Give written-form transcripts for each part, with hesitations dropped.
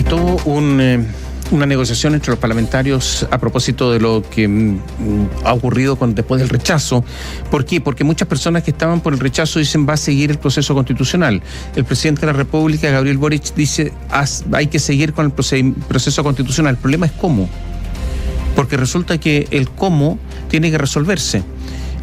todo una negociación entre los parlamentarios a propósito de lo que ha ocurrido después del rechazo. ¿Por qué? Porque muchas personas que estaban por el rechazo dicen va a seguir el proceso constitucional. El presidente de la República, Gabriel Boric, dice hay que seguir con el proceso constitucional. El problema es cómo. Porque resulta que el cómo tiene que resolverse.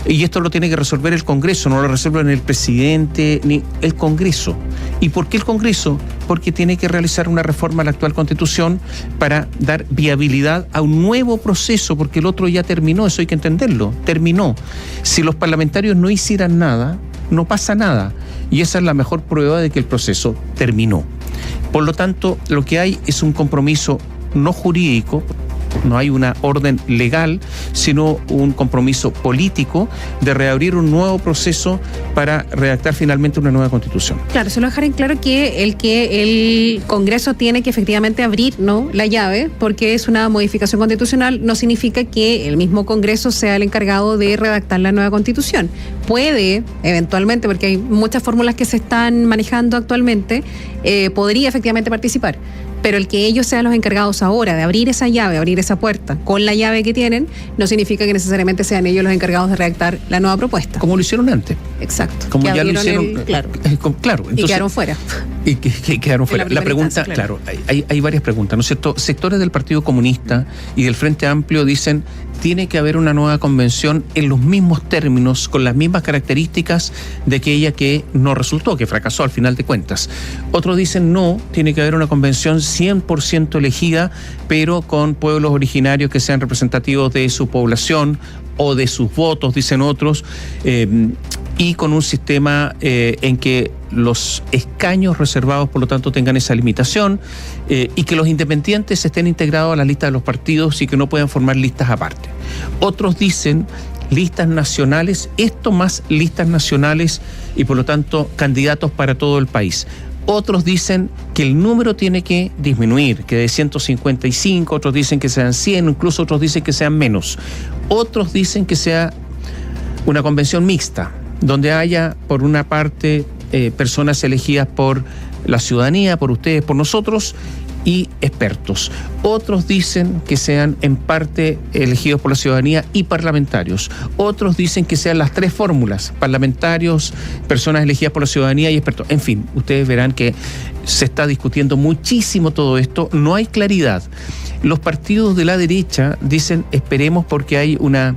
Y esto lo tiene que resolver el Congreso, no lo resuelve ni el presidente ni el Congreso. ¿Y por qué el Congreso? Porque tiene que realizar una reforma a la actual Constitución para dar viabilidad a un nuevo proceso, porque el otro ya terminó, eso hay que entenderlo, terminó. Si los parlamentarios no hicieran nada, no pasa nada. Y esa es la mejor prueba de que el proceso terminó. Por lo tanto, lo que hay es un compromiso no jurídico, no hay una orden legal, sino un compromiso político de reabrir un nuevo proceso para redactar finalmente una nueva Constitución. Claro, solo dejar en claro que el Congreso tiene que efectivamente abrir, ¿no?, la llave, porque es una modificación constitucional, no significa que el mismo Congreso sea el encargado de redactar la nueva Constitución. Puede, eventualmente, porque hay muchas fórmulas que se están manejando actualmente, podría efectivamente participar. Pero el que ellos sean los encargados ahora de abrir esa llave, abrir esa puerta con la llave que tienen, no significa que necesariamente sean ellos los encargados de redactar la nueva propuesta. Como lo hicieron antes. Exacto. Como ya lo hicieron. Claro. Entonces, y quedaron fuera. Y que quedaron fuera. La pregunta, claro, hay varias preguntas, ¿no es cierto? Sectores del Partido Comunista y del Frente Amplio dicen tiene que haber una nueva convención en los mismos términos, con las mismas características de aquella que no resultó, que fracasó al final de cuentas. Otros dicen no, tiene que haber una convención 100% elegida, pero con pueblos originarios que sean representativos de su población o de sus votos, dicen otros, y con un sistema en que los escaños reservados, por lo tanto, tengan esa limitación, y que los independientes estén integrados a la lista de los partidos y que no puedan formar listas aparte. Otros dicen listas nacionales, esto más listas nacionales y, por lo tanto, candidatos para todo el país. Otros dicen que el número tiene que disminuir, que de 155, otros dicen que sean 100, incluso otros dicen que sean menos. Otros dicen que sea una convención mixta, donde haya, por una parte, personas elegidas por la ciudadanía, por ustedes, por nosotros, y expertos. Otros dicen que sean en parte elegidos por la ciudadanía y parlamentarios. Otros dicen que sean las tres fórmulas: parlamentarios, personas elegidas por la ciudadanía y expertos. En fin, ustedes verán que se está discutiendo muchísimo todo esto. No hay claridad. Los partidos de la derecha dicen esperemos, porque hay una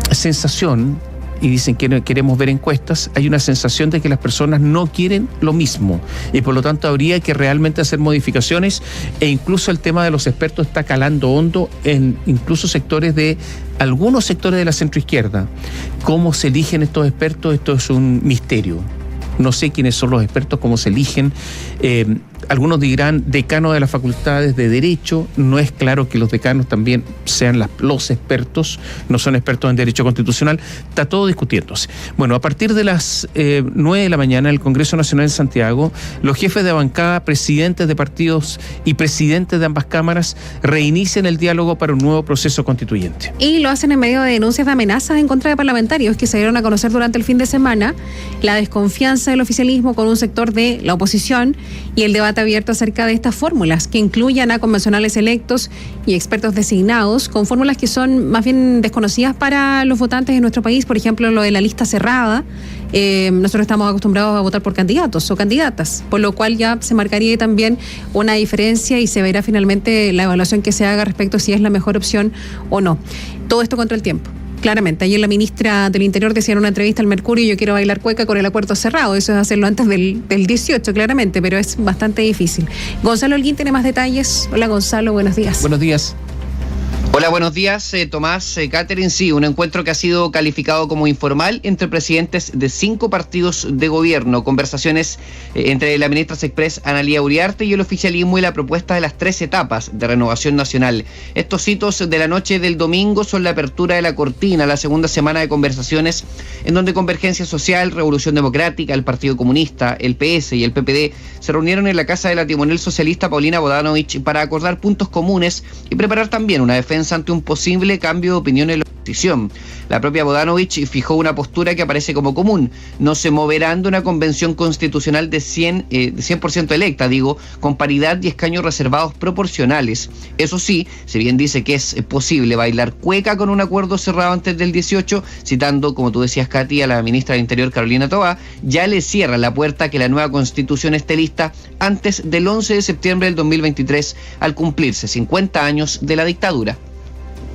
sensación, y dicen que no queremos ver encuestas, hay una sensación de que las personas no quieren lo mismo y por lo tanto habría que realmente hacer modificaciones, e incluso el tema de los expertos está calando hondo en incluso algunos sectores de la centroizquierda. ¿Cómo se eligen estos expertos? Esto es un misterio. No sé quiénes son los expertos, cómo se eligen. Algunos dirán decanos de las facultades de Derecho. No es claro que los decanos también sean los expertos, no son expertos en Derecho Constitucional. Está todo discutiéndose. Bueno, a partir de las 9 de la mañana, en el Congreso Nacional en Santiago, los jefes de bancada, presidentes de partidos y presidentes de ambas cámaras reinician el diálogo para un nuevo proceso constituyente. Y lo hacen en medio de denuncias de amenazas en contra de parlamentarios que se dieron a conocer durante el fin de semana, la desconfianza del oficialismo con un sector de la oposición y el debate abierto acerca de estas fórmulas que incluyan a convencionales electos y expertos designados, con fórmulas que son más bien desconocidas para los votantes en nuestro país. Por ejemplo, lo de la lista cerrada. Nosotros estamos acostumbrados a votar por candidatos o candidatas, por lo cual ya se marcaría también una diferencia y se verá finalmente la evaluación que se haga respecto a si es la mejor opción o no. Todo esto contra el tiempo. Claramente, ayer la ministra del Interior decía en una entrevista al Mercurio: yo quiero bailar cueca con el acuerdo cerrado. Eso es hacerlo antes del 18, claramente, pero es bastante difícil. Gonzalo Holguín tiene más detalles. Hola, Gonzalo, buenos días. Buenos días. Hola, buenos días, Tomás, Catherine. Sí, un encuentro que ha sido calificado como informal entre presidentes de 5 partidos de gobierno. Conversaciones entre la ministra Sexpress Analía Uriarte y el oficialismo, y la propuesta de las 3 etapas de renovación nacional. Estos hitos de la noche del domingo son la apertura de la cortina, la segunda semana de conversaciones, en donde Convergencia Social, Revolución Democrática, el Partido Comunista, el PS y el PPD se reunieron en la casa de la timonel socialista Paulina Bodanovich para acordar puntos comunes y preparar también una defensa ante un posible cambio de opinión en los La propia Bodanovich fijó una postura que aparece como común: no se moverán de una convención constitucional de 100% electa, con paridad y escaños reservados proporcionales. Eso sí, si bien dice que es posible bailar cueca con un acuerdo cerrado antes del 18, citando, como tú decías, Katy, a la ministra del Interior, Carolina Toá, ya le cierra la puerta a que la nueva constitución esté lista antes del 11 de septiembre del 2023, al cumplirse 50 años de la dictadura.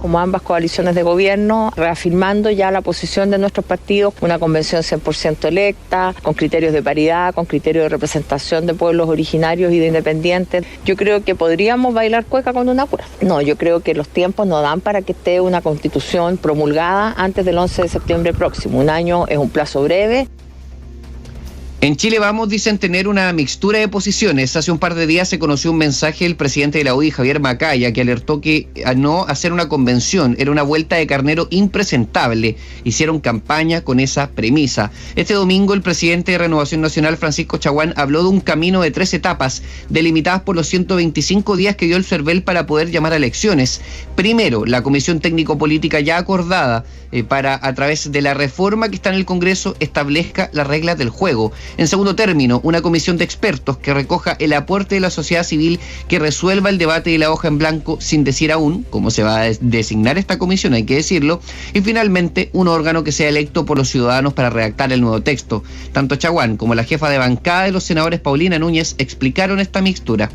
Como ambas coaliciones de gobierno, reafirmando ya la posición de nuestros partidos, una convención 100% electa, con criterios de paridad, con criterios de representación de pueblos originarios y de independientes. Yo creo que podríamos bailar cueca con un acuerdo. No, yo creo que los tiempos no dan para que esté una constitución promulgada antes del 11 de septiembre próximo. Un año es un plazo breve. En Chile Vamos dicen tener una mixtura de posiciones. Hace un par de días se conoció un mensaje del presidente de la UDI, Javier Macaya, que alertó que a no hacer una convención era una vuelta de carnero impresentable. Hicieron campaña con esa premisa. Este domingo el presidente de Renovación Nacional, Francisco Chaguán, habló de un camino de 3 etapas, delimitadas por los 125 días que dio el CERVEL para poder llamar a elecciones. Primero, la comisión técnico-política ya acordada para, a través de la reforma que está en el Congreso, establezca las reglas del juego. En segundo término, una comisión de expertos que recoja el aporte de la sociedad civil, que resuelva el debate de la hoja en blanco, sin decir aún cómo se va a designar esta comisión, hay que decirlo. Y finalmente, un órgano que sea electo por los ciudadanos para redactar el nuevo texto. Tanto Chaguán como la jefa de bancada de los senadores, Paulina Núñez, explicaron esta mixtura.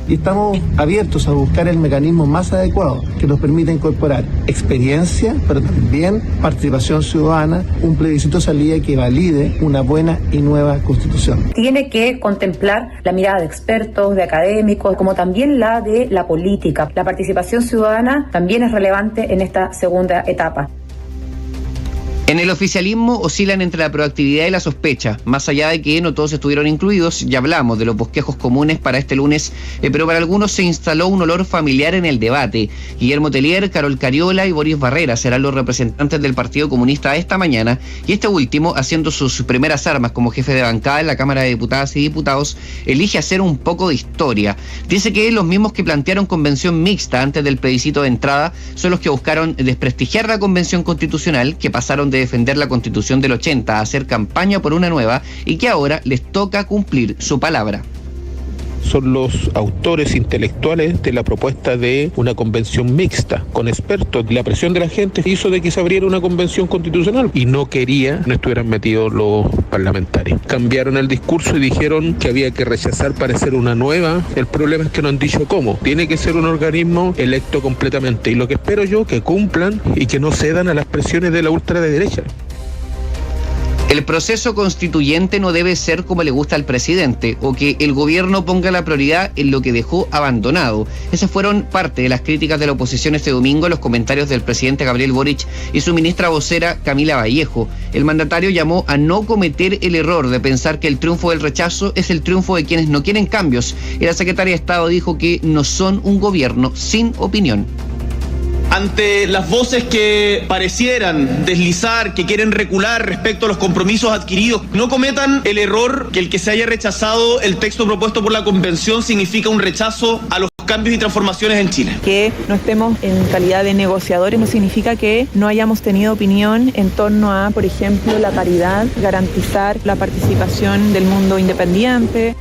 Y estamos abiertos a buscar el mecanismo más adecuado que nos permita incorporar experiencia, pero también participación ciudadana, un plebiscito de salida que valide una buena y nueva constitución. Tiene que contemplar la mirada de expertos, de académicos, como también la de la política. La participación ciudadana también es relevante en esta segunda etapa. En el oficialismo oscilan entre la proactividad y la sospecha, más allá de que no todos estuvieron incluidos. Ya hablamos de los bosquejos comunes para este lunes, pero para algunos se instaló un olor familiar en el debate. Guillermo Tellier, Carol Cariola y Boris Barrera serán los representantes del Partido Comunista esta mañana, y este último, haciendo sus primeras armas como jefe de bancada en la Cámara de Diputadas y Diputados, elige hacer un poco de historia. Dice que los mismos que plantearon convención mixta antes del plebiscito de entrada son los que buscaron desprestigiar la convención constitucional, que pasaron de defender la Constitución del 80 a hacer campaña por una nueva, y que ahora les toca cumplir su palabra. Son los autores intelectuales de la propuesta de una convención mixta con expertos. La presión de la gente hizo de que se abriera una convención constitucional y no estuvieran metidos los parlamentarios. Cambiaron el discurso y dijeron que había que rechazar para hacer una nueva. El problema es que no han dicho cómo. Tiene que ser un organismo electo completamente, y lo que espero yo, que cumplan y que no cedan a las presiones de la ultraderecha. El proceso constituyente no debe ser como le gusta al presidente, o que el gobierno ponga la prioridad en lo que dejó abandonado. Esas fueron parte de las críticas de la oposición este domingo a los comentarios del presidente Gabriel Boric y su ministra vocera Camila Vallejo. El mandatario llamó a no cometer el error de pensar que el triunfo del rechazo es el triunfo de quienes no quieren cambios, y la secretaria de Estado dijo que no son un gobierno sin opinión. Ante las voces que parecieran deslizar, que quieren recular respecto a los compromisos adquiridos, no cometan el error que el que se haya rechazado el texto propuesto por la Convención significa un rechazo a los cambios y transformaciones en Chile. Que no estemos en calidad de negociadores no significa que no hayamos tenido opinión en torno a, por ejemplo, la paridad, garantizar la participación del mundo independiente.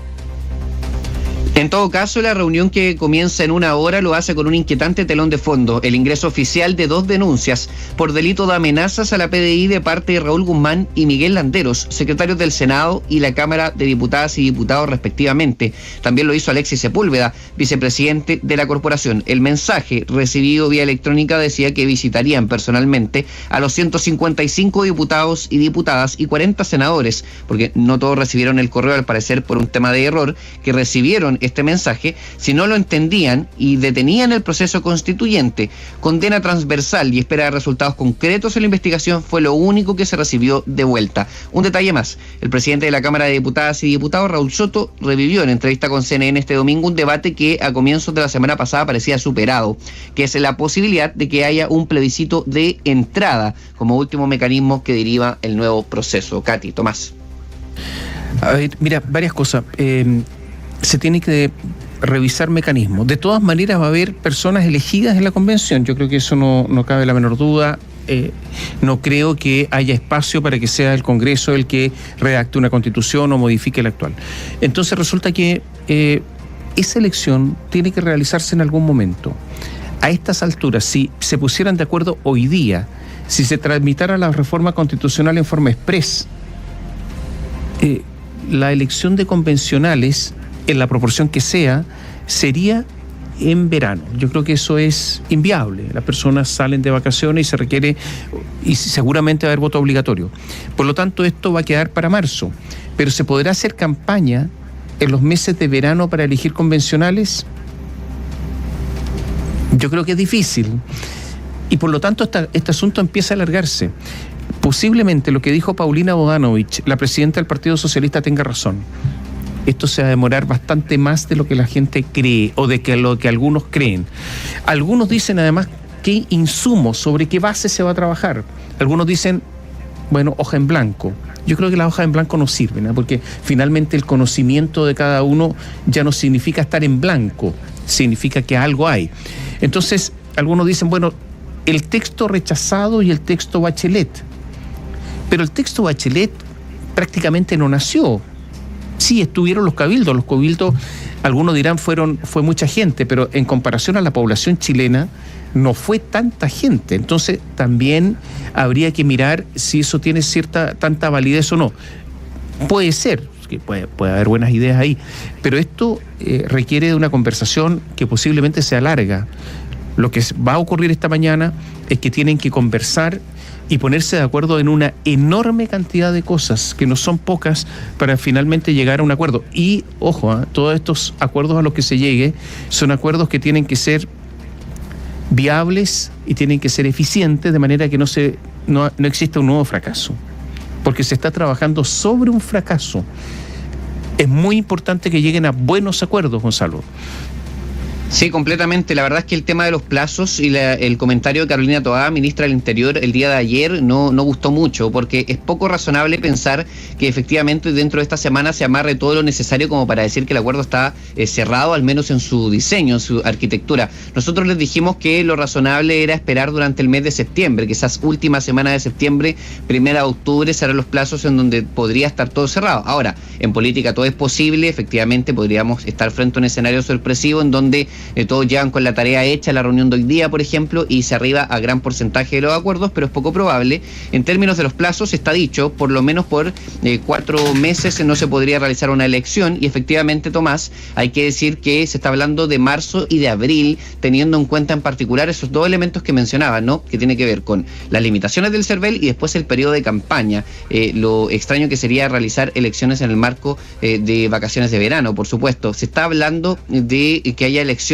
En todo caso, la reunión, que comienza en 1 hora, lo hace con un inquietante telón de fondo: el ingreso oficial de 2 denuncias por delito de amenazas a la PDI de parte de Raúl Guzmán y Miguel Landeros, secretarios del Senado y la Cámara de Diputadas y Diputados respectivamente. También lo hizo Alexis Sepúlveda, vicepresidente de la corporación. El mensaje recibido vía electrónica decía que visitarían personalmente a los 155 diputados y diputadas y 40 senadores, porque no todos recibieron el correo, al parecer por un tema de error, que recibieron este mensaje, si no lo entendían y detenían el proceso constituyente. Condena transversal y espera de resultados concretos en la investigación fue lo único que se recibió de vuelta. Un detalle más: el presidente de la Cámara de Diputadas y Diputados, Raúl Soto, revivió en entrevista con CNN este domingo un debate que a comienzos de la semana pasada parecía superado, que es la posibilidad de que haya un plebiscito de entrada como último mecanismo que deriva el nuevo proceso. Katy, Tomás. A ver, mira, varias cosas. Se tiene que revisar mecanismos. De todas maneras va a haber personas elegidas en la convención, yo creo que eso no cabe la menor duda. No creo que haya espacio para que sea el Congreso el que redacte una constitución o modifique la actual. Entonces resulta que esa elección tiene que realizarse en algún momento. A estas alturas, si se pusieran de acuerdo hoy día, si se tramitara la reforma constitucional en forma express, la elección de convencionales, en la proporción que sea, sería en verano. Yo creo que eso es inviable. Las personas salen de vacaciones y se requiere, y seguramente va a haber voto obligatorio. Por lo tanto, esto va a quedar para marzo. Pero ¿se podrá hacer campaña en los meses de verano para elegir convencionales? Yo creo que es difícil. Y por lo tanto, este asunto empieza a alargarse. Posiblemente lo que dijo Paulina Bodanovich, la presidenta del Partido Socialista, tenga razón. Esto se va a demorar bastante más de lo que la gente cree o de lo que algunos creen. Algunos dicen además qué insumos, sobre qué base se va a trabajar. Algunos dicen, bueno, hoja en blanco. Yo creo que las hojas en blanco no sirven, ¿eh? Porque finalmente el conocimiento de cada uno ya no significa estar en blanco, significa que algo hay. Entonces, algunos dicen, bueno, el texto rechazado y el texto Bachelet. Pero el texto Bachelet prácticamente no nació. Sí, estuvieron los cabildos, algunos dirán fue mucha gente, pero en comparación a la población chilena no fue tanta gente. Entonces también habría que mirar si eso tiene tanta validez o no. Puede ser, que puede haber buenas ideas ahí, pero esto requiere de una conversación que posiblemente sea larga. Lo que va a ocurrir esta mañana es que tienen que conversar y ponerse de acuerdo en una enorme cantidad de cosas, que no son pocas, para finalmente llegar a un acuerdo. Y, ojo, todos estos acuerdos a los que se llegue son acuerdos que tienen que ser viables y tienen que ser eficientes, de manera que no exista un nuevo fracaso. Porque se está trabajando sobre un fracaso. Es muy importante que lleguen a buenos acuerdos, Gonzalo. Sí, completamente. La verdad es que el tema de los plazos y el comentario de Carolina Toá, ministra del Interior, el día de ayer no gustó mucho, porque es poco razonable pensar que efectivamente dentro de esta semana se amarre todo lo necesario como para decir que el acuerdo está cerrado, al menos en su diseño, en su arquitectura. Nosotros les dijimos que lo razonable era esperar durante el mes de septiembre, que esas últimas semanas de septiembre, 1 de octubre, serán los plazos en donde podría estar todo cerrado. Ahora, en política todo es posible, efectivamente podríamos estar frente a un escenario sorpresivo en donde todos llegan con la tarea hecha, la reunión de hoy día, por ejemplo, y se arriba a gran porcentaje de los acuerdos, pero es poco probable. En términos de los plazos, está dicho, por lo menos por 4 meses no se podría realizar una elección, y efectivamente, Tomás, hay que decir que se está hablando de marzo y de abril, teniendo en cuenta en particular esos dos elementos que mencionaba, ¿no? Que tiene que ver con las limitaciones del CERVEL y después el periodo de campaña. Lo extraño que sería realizar elecciones en el marco de vacaciones de verano, por supuesto. Se está hablando de que haya elecciones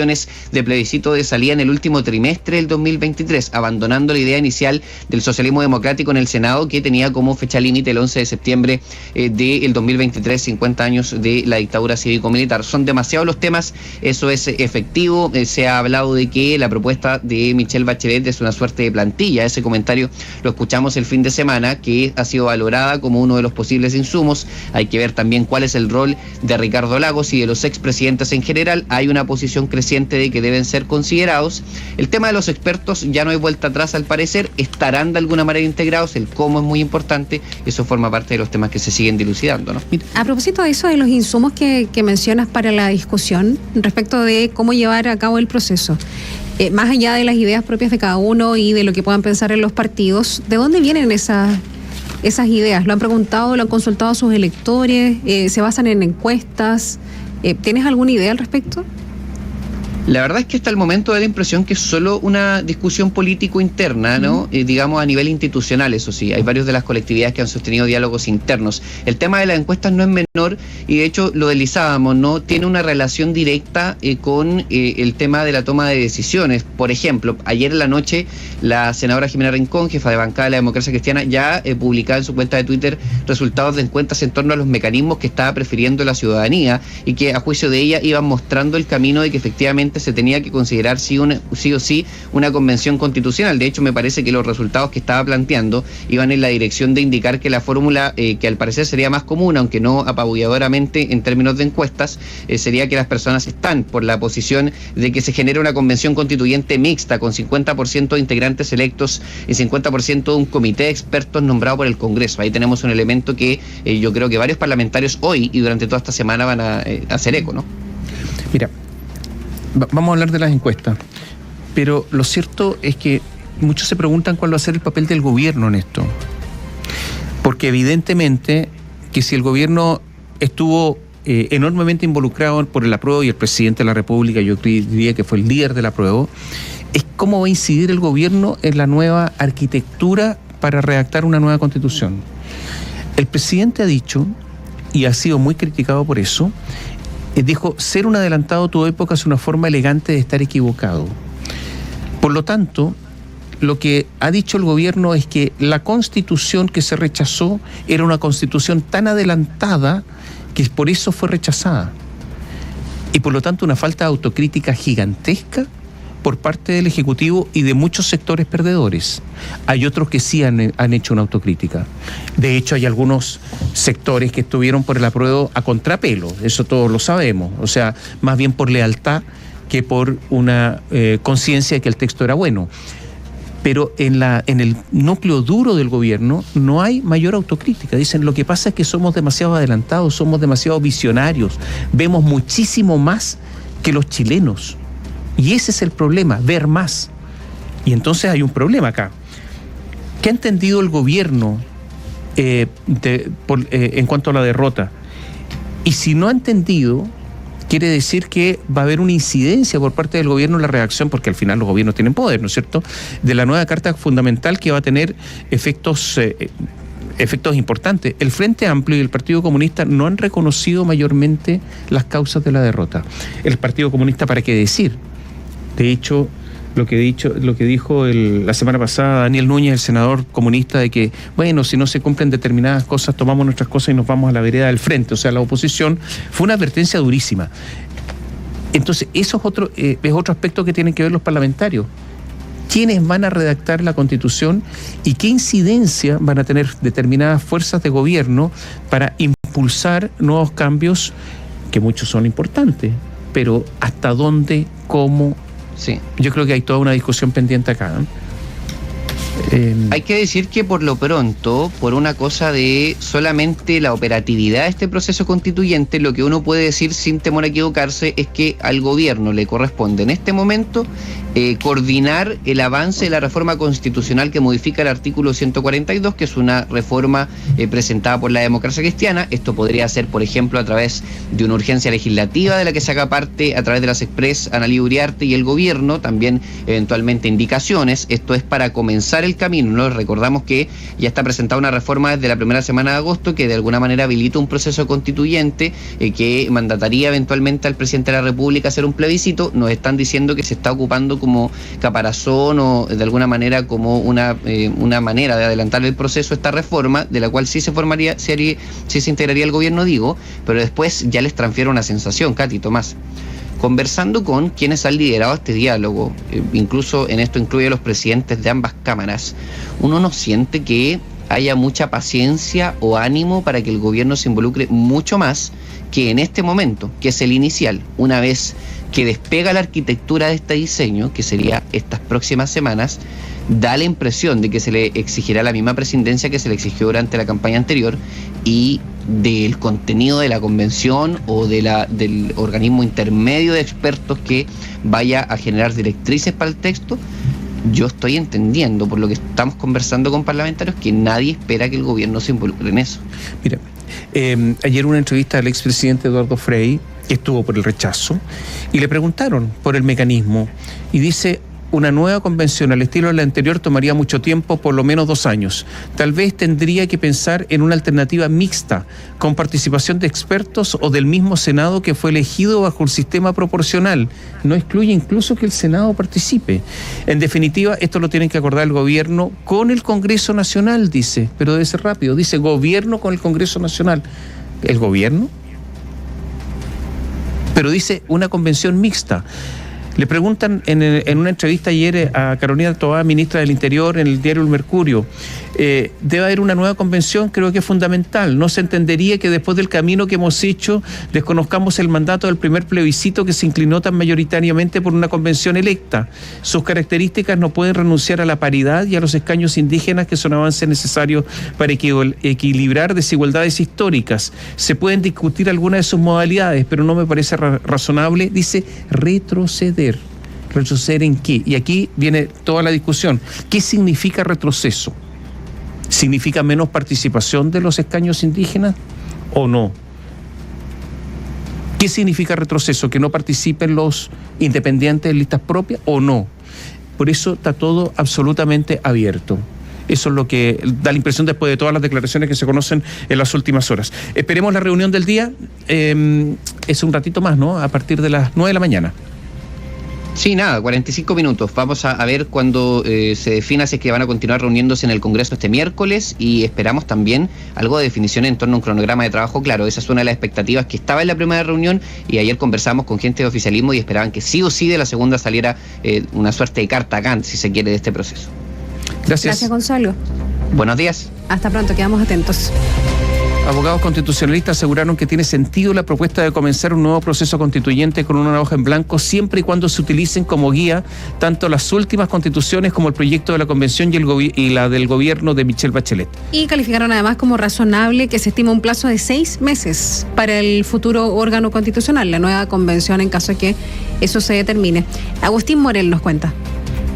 de plebiscito de salida en el último trimestre del 2023, abandonando la idea inicial del socialismo democrático en el Senado, que tenía como fecha límite el 11 de septiembre del 2023, 50 años de la dictadura cívico-militar. Son demasiados los temas, eso es efectivo. Se ha hablado de que la propuesta de Michelle Bachelet es una suerte de plantilla. Ese comentario lo escuchamos el fin de semana, que ha sido valorada como uno de los posibles insumos. Hay que ver también cuál es el rol de Ricardo Lagos y de los expresidentes en general. Hay una posición creciente de que deben ser considerados. El tema de los expertos ya no hay vuelta atrás, al parecer. Estarán de alguna manera integrados. El cómo es muy importante. Eso forma parte de los temas que se siguen dilucidando, ¿no? A propósito de eso, de los insumos que mencionas para la discusión respecto de cómo llevar a cabo el proceso, más allá de las ideas propias de cada uno y de lo que puedan pensar en los partidos, ¿de dónde vienen esas ideas? ¿Lo han preguntado, lo han consultado a sus electores? ¿Se basan en encuestas? ¿Tienes alguna idea al respecto? La verdad es que hasta el momento da la impresión que es solo una discusión político interna, ¿no? Digamos a nivel institucional, eso sí. Hay varios de las colectividades que han sostenido diálogos internos. El tema de las encuestas no es menor y de hecho lo deslizábamos, ¿no? Tiene una relación directa con el tema de la toma de decisiones. Por ejemplo, ayer en la noche la senadora Jimena Rincón, jefa de bancada de la Democracia Cristiana, ya publicaba en su cuenta de Twitter resultados de encuestas en torno a los mecanismos que estaba prefiriendo la ciudadanía y que a juicio de ella iban mostrando el camino de que efectivamente constituyente se tenía que considerar sí o sí una convención constitucional. De hecho, me parece que los resultados que estaba planteando iban en la dirección de indicar que la fórmula, que al parecer sería más común, aunque no apabulladoramente en términos de encuestas, sería que las personas están por la posición de que se genere una convención constituyente mixta con 50% de integrantes electos y 50% de un comité de expertos nombrado por el Congreso. Ahí tenemos un elemento que yo creo que varios parlamentarios hoy y durante toda esta semana van a hacer eco, ¿no? Mira, vamos a hablar de las encuestas, pero lo cierto es que muchos se preguntan cuál va a ser el papel del gobierno en esto, porque evidentemente que si el gobierno estuvo enormemente involucrado por el apruebo y el presidente de la República, yo diría que fue el líder del apruebo, es cómo va a incidir el gobierno en la nueva arquitectura para redactar una nueva constitución. El presidente ha dicho, y ha sido muy criticado por eso, dijo, ser un adelantado a tu época es una forma elegante de estar equivocado. Por lo tanto, lo que ha dicho el gobierno es que la constitución que se rechazó era una constitución tan adelantada que por eso fue rechazada. Y por lo tanto una falta de autocrítica gigantesca por parte del Ejecutivo y de muchos sectores perdedores. Hay otros que sí han hecho una autocrítica. De hecho, hay algunos sectores que estuvieron por el apruebo a contrapelo, eso todos lo sabemos, o sea, más bien por lealtad que por una conciencia de que el texto era bueno. Pero en el núcleo duro del gobierno no hay mayor autocrítica. Dicen, lo que pasa es que somos demasiado adelantados, somos demasiado visionarios, vemos muchísimo más que los chilenos. Y ese es el problema, ver más. Y entonces hay un problema acá. ¿Qué ha entendido el gobierno en cuanto a la derrota? Y si no ha entendido, quiere decir que va a haber una incidencia por parte del gobierno en la redacción, porque al final los gobiernos tienen poder, ¿no es cierto?, de la nueva Carta Fundamental que va a tener efectos importantes. El Frente Amplio y el Partido Comunista no han reconocido mayormente las causas de la derrota. El Partido Comunista, ¿para qué decir? De hecho, lo que dijo la semana pasada Daniel Núñez, el senador comunista, de que, bueno, si no se cumplen determinadas cosas, tomamos nuestras cosas y nos vamos a la vereda del frente. O sea, la oposición, fue una advertencia durísima. Entonces, eso es otro aspecto que tienen que ver los parlamentarios. ¿Quiénes van a redactar la Constitución y qué incidencia van a tener determinadas fuerzas de gobierno para impulsar nuevos cambios, que muchos son importantes, pero hasta dónde, cómo? Sí. Yo creo que hay toda una discusión pendiente acá, ¿no? Hay que decir que por lo pronto, por una cosa de solamente la operatividad de este proceso constituyente, lo que uno puede decir sin temor a equivocarse es que al gobierno le corresponde en este momento coordinar el avance de la reforma constitucional que modifica el artículo 142, que es una reforma presentada por la democracia cristiana. Esto podría ser, por ejemplo, a través de una urgencia legislativa de la que se haga parte a través de las Express Ana Lía Uriarte y el gobierno, también eventualmente indicaciones. Esto es para comenzar el camino, ¿no? Recordamos que ya está presentada una reforma desde la primera semana de agosto que de alguna manera habilita un proceso constituyente que mandataría eventualmente al presidente de la República hacer un plebiscito. Nos están diciendo que se está ocupando como caparazón o de alguna manera como una manera de adelantar el proceso esta reforma, de la cual sí se integraría el gobierno, pero después ya les transfiero una sensación, Katy, Tomás. Conversando con quienes han liderado este diálogo, incluso en esto incluye a los presidentes de ambas cámaras, uno no siente que haya mucha paciencia o ánimo para que el gobierno se involucre mucho más que en este momento, que es el inicial. Una vez que despega la arquitectura de este diseño, que sería estas próximas semanas, da la impresión de que se le exigirá la misma presidencia que se le exigió durante la campaña anterior, y del contenido de la convención o del organismo intermedio de expertos que vaya a generar directrices para el texto. Yo estoy entendiendo, por lo que estamos conversando con parlamentarios, que nadie espera que el gobierno se involucre en eso. Mira, ayer una entrevista al expresidente Eduardo Frei, que estuvo por el rechazo, y le preguntaron por el mecanismo, y dice: una nueva convención al estilo de la anterior tomaría mucho tiempo, por lo menos 2 años. Tal vez tendría que pensar en una alternativa mixta, con participación de expertos o del mismo Senado que fue elegido bajo el sistema proporcional. No excluye incluso que el Senado participe. En definitiva, esto lo tienen que acordar el gobierno con el Congreso Nacional, dice, pero debe ser rápido. Dice gobierno con el Congreso Nacional. ¿El gobierno? Pero dice una convención mixta. Le preguntan en una entrevista ayer a Carolina Toá, ministra del Interior, en el diario El Mercurio, debe haber una nueva convención, creo que es fundamental. No se entendería que después del camino que hemos hecho desconozcamos el mandato del primer plebiscito que se inclinó tan mayoritariamente por una convención electa. Sus características no pueden renunciar a la paridad y a los escaños indígenas, que son avances necesarios para equilibrar desigualdades históricas. Se pueden discutir algunas de sus modalidades, pero no me parece razonable, dice, retroceder. ¿Retroceder en qué? Y aquí viene toda la discusión. ¿Qué significa retroceso? ¿Significa menos participación de los escaños indígenas o no? ¿Qué significa retroceso? ¿Que no participen los independientes en listas propias o no? Por eso está todo absolutamente abierto. Eso es lo que da la impresión después de todas las declaraciones que se conocen en las últimas horas. Esperemos la reunión del día. Es un ratito más, ¿no? A partir de las 9 de la mañana. Sí, nada, 45 minutos. Vamos a ver cuando se defina si es que van a continuar reuniéndose en el Congreso este miércoles, y esperamos también algo de definición en torno a un cronograma de trabajo. Claro, esa es una de las expectativas que estaba en la primera reunión, y ayer conversamos con gente de oficialismo y esperaban que sí o sí de la segunda saliera una suerte de carta Gantt, si se quiere, de este proceso. Gracias, Gonzalo. Buenos días. Hasta pronto, quedamos atentos. Abogados constitucionalistas aseguraron que tiene sentido la propuesta de comenzar un nuevo proceso constituyente con una hoja en blanco, siempre y cuando se utilicen como guía tanto las últimas constituciones como el proyecto de la Convención y la del gobierno de Michelle Bachelet. Y calificaron además como razonable que se estima un plazo de 6 meses para el futuro órgano constitucional, la nueva convención, en caso de que eso se determine. Agustín Morel nos cuenta.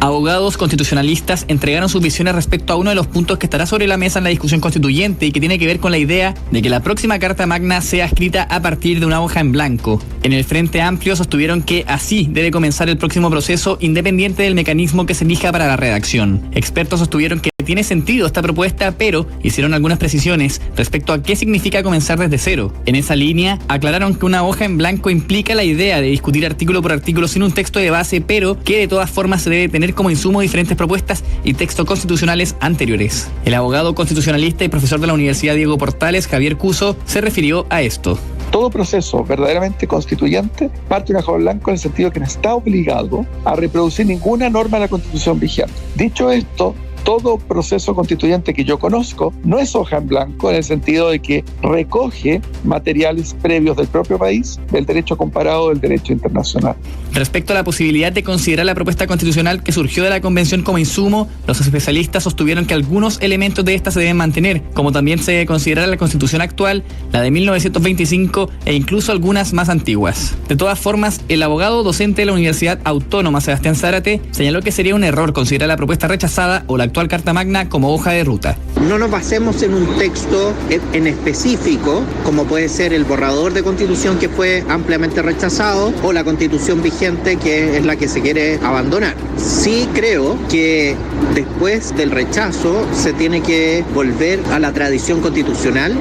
Abogados constitucionalistas entregaron sus visiones respecto a uno de los puntos que estará sobre la mesa en la discusión constituyente y que tiene que ver con la idea de que la próxima Carta Magna sea escrita a partir de una hoja en blanco. En el Frente Amplio sostuvieron que así debe comenzar el próximo proceso, independiente del mecanismo que se elija para la redacción. Expertos sostuvieron que tiene sentido esta propuesta, pero hicieron algunas precisiones respecto a qué significa comenzar desde cero. En esa línea, aclararon que una hoja en blanco implica la idea de discutir artículo por artículo sin un texto de base, pero que de todas formas se debe tener como insumo diferentes propuestas y textos constitucionales anteriores. El abogado constitucionalista y profesor de la Universidad Diego Portales, Javier Cuso, se refirió a esto. Todo proceso verdaderamente constituyente parte de una hoja en blanco en el sentido de que no está obligado a reproducir ninguna norma de la Constitución vigente. Dicho esto, todo proceso constituyente que yo conozco no es hoja en blanco, en el sentido de que recoge materiales previos del propio país, del derecho comparado del derecho internacional. Respecto a la posibilidad de considerar la propuesta constitucional que surgió de la Convención como insumo, los especialistas sostuvieron que algunos elementos de esta se deben mantener, como también se debe considerar la Constitución actual, la de 1925 e incluso algunas más antiguas. De todas formas, el abogado docente de la Universidad Autónoma, Sebastián Zárate, señaló que sería un error considerar la propuesta rechazada o la actual Carta Magna como hoja de ruta. No nos basemos en un texto en específico, como puede ser el borrador de Constitución que fue ampliamente rechazado o la Constitución vigente, que es la que se quiere abandonar. Sí creo que después del rechazo se tiene que volver a la tradición constitucional.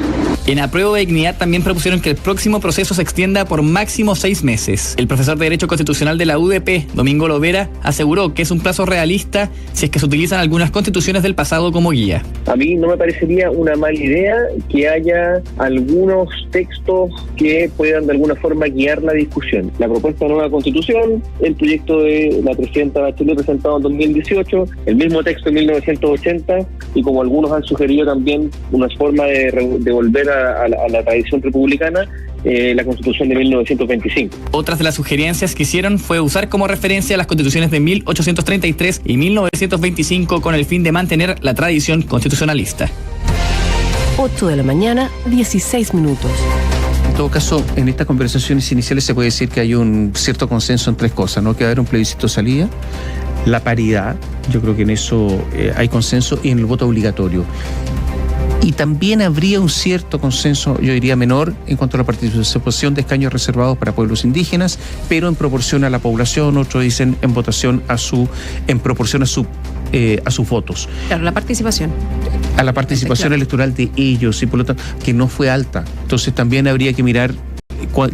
En Apruebo de Dignidad también propusieron que el próximo proceso se extienda por máximo 6 meses. El profesor de Derecho Constitucional de la UDP, Domingo Lovera, aseguró que es un plazo realista si es que se utilizan algunas constituciones del pasado como guía. A mí no me parecería una mala idea que haya algunos textos que puedan de alguna forma guiar la discusión. La propuesta de nueva constitución, el proyecto de la presidenta Bachelet presentado en 2018, el mismo texto en 1980 y, como algunos han sugerido también, una forma de volver a la tradición republicana, la Constitución de 1925. Otras de las sugerencias que hicieron fue usar como referencia las constituciones de 1833 y 1925 con el fin de mantener la tradición constitucionalista. 8 de la mañana, 16 minutos. En todo caso, en estas conversaciones iniciales se puede decir que hay un cierto consenso en 3 cosas, ¿no? Que va a haber un plebiscito de salida, la paridad, yo creo que en eso hay consenso, y en el voto obligatorio. Y también habría un cierto consenso, yo diría menor, en cuanto a la participación de escaños reservados para pueblos indígenas, pero en proporción a la población, otros dicen en votación en proporción a sus votos. Claro, la participación. A la participación electoral de ellos, y por lo tanto, que no fue alta. Entonces también habría que mirar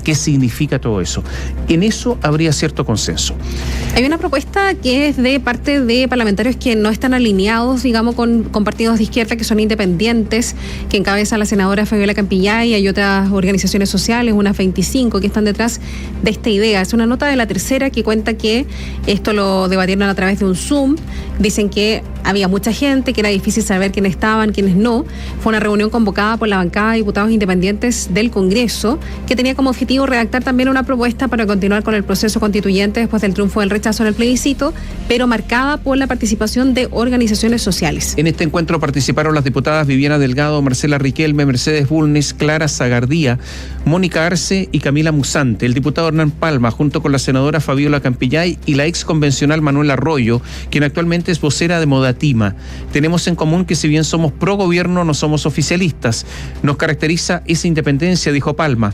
qué significa todo eso. En eso habría cierto consenso. Hay una propuesta que es de parte de parlamentarios que no están alineados, digamos, con partidos de izquierda que son independientes, que encabeza la senadora Fabiola Campillay, y hay otras organizaciones sociales, unas 25, que están detrás de esta idea. Es una nota de La Tercera que cuenta que esto lo debatieron a través de un Zoom. Dicen que había mucha gente, que era difícil saber quiénes estaban, quiénes no. Fue una reunión convocada por la bancada de diputados independientes del Congreso, que tenía como objetivo redactar también una propuesta para continuar con el proceso constituyente después del triunfo del rechazo en el plebiscito, pero marcada por la participación de organizaciones sociales. En este encuentro participaron las diputadas Viviana Delgado, Marcela Riquelme, Mercedes Bulnes, Clara Zagardía, Mónica Arce y Camila Musante. El diputado Hernán Palma, junto con la senadora Fabiola Campillay y la ex convencional Manuel Arroyo, quien actualmente es vocera de Modatima. Tenemos en común que si bien somos pro gobierno, no somos oficialistas. Nos caracteriza esa independencia, dijo Palma.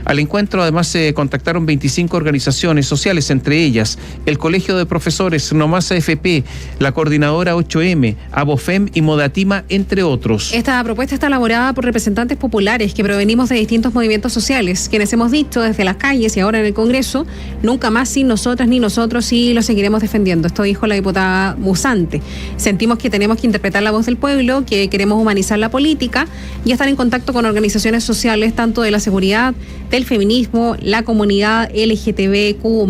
Al encuentro además se contactaron 25 organizaciones sociales, entre ellas el Colegio de Profesores, Nomasa AFP, la Coordinadora 8M, Abofem y Modatima, entre otros. Esta propuesta está elaborada por representantes populares que provenimos de distintos movimientos sociales, quienes hemos dicho desde las calles y ahora en el Congreso, nunca más sin nosotras ni nosotros, y lo seguiremos defendiendo. Esto dijo la diputada Musante. Sentimos que tenemos que interpretar la voz del pueblo, que queremos humanizar la política y estar en contacto con organizaciones sociales, tanto de la seguridad, del feminismo, la comunidad LGTBQ+,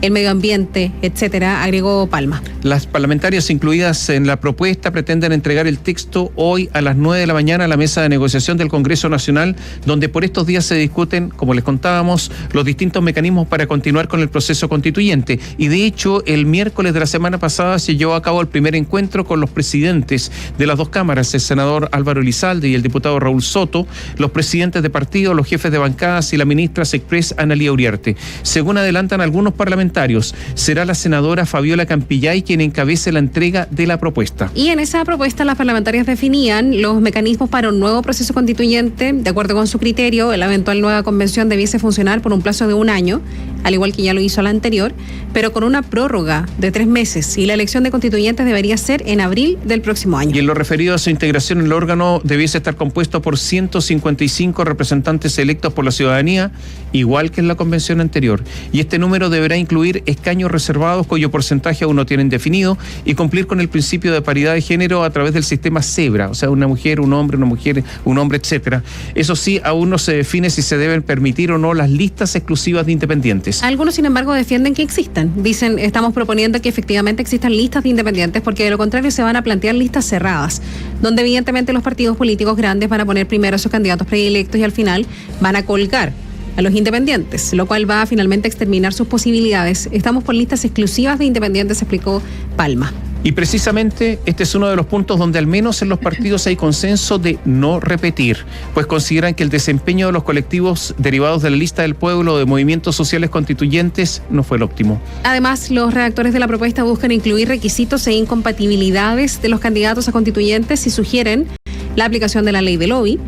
el medio ambiente, etcétera, agregó Palma. Las parlamentarias incluidas en la propuesta pretenden entregar el texto hoy a las 9 de la mañana a la mesa de negociación del Congreso Nacional, donde por estos días se discuten, como les contábamos, los distintos mecanismos para continuar con el proceso constituyente. Y de hecho, el miércoles de la semana pasada se llevó a cabo el primer encuentro con los presidentes de las dos cámaras, el senador Álvaro Elizalde y el diputado Raúl Soto, los presidentes de partidos, los jefes de bancadas y la ministra Sexpress Analía Uriarte. Según adelantan algunos parlamentarios, será la senadora Fabiola Campillay quien encabece la entrega de la propuesta. Y en esa propuesta las parlamentarias definían los mecanismos para un nuevo proceso constituyente. De acuerdo con su criterio, la eventual nueva convención debiese funcionar por un plazo de 1 año, al igual que ya lo hizo la anterior, pero con una prórroga de 3 meses, y la elección de constituyentes debería ser en abril del próximo año. Y en lo referido a su integración, el órgano debiese estar compuesto por 155 representantes electos por la ciudadanía, igual que en la convención anterior. Y este número deberá incluir escaños reservados cuyo porcentaje aún no tienen definido y cumplir con el principio de paridad de género a través del sistema CEBRA, o sea, una mujer, un hombre, un hombre, etcétera. Eso sí, aún no se define si se deben permitir o no las listas exclusivas de independientes. Algunos, sin embargo, defienden que existan. Dicen, estamos proponiendo que efectivamente existan listas de independientes, porque de lo contrario se van a plantear listas cerradas, donde evidentemente los partidos políticos grandes van a poner primero a sus candidatos predilectos y al final van a colgar a los independientes, lo cual va a finalmente exterminar sus posibilidades. Estamos por listas exclusivas de independientes, explicó Palma. Y precisamente este es uno de los puntos donde al menos en los partidos hay consenso de no repetir, pues consideran que el desempeño de los colectivos derivados de la lista del pueblo o de movimientos sociales constituyentes no fue el óptimo. Además, los redactores de la propuesta buscan incluir requisitos e incompatibilidades de los candidatos a constituyentes y sugieren la aplicación de la ley del lobby,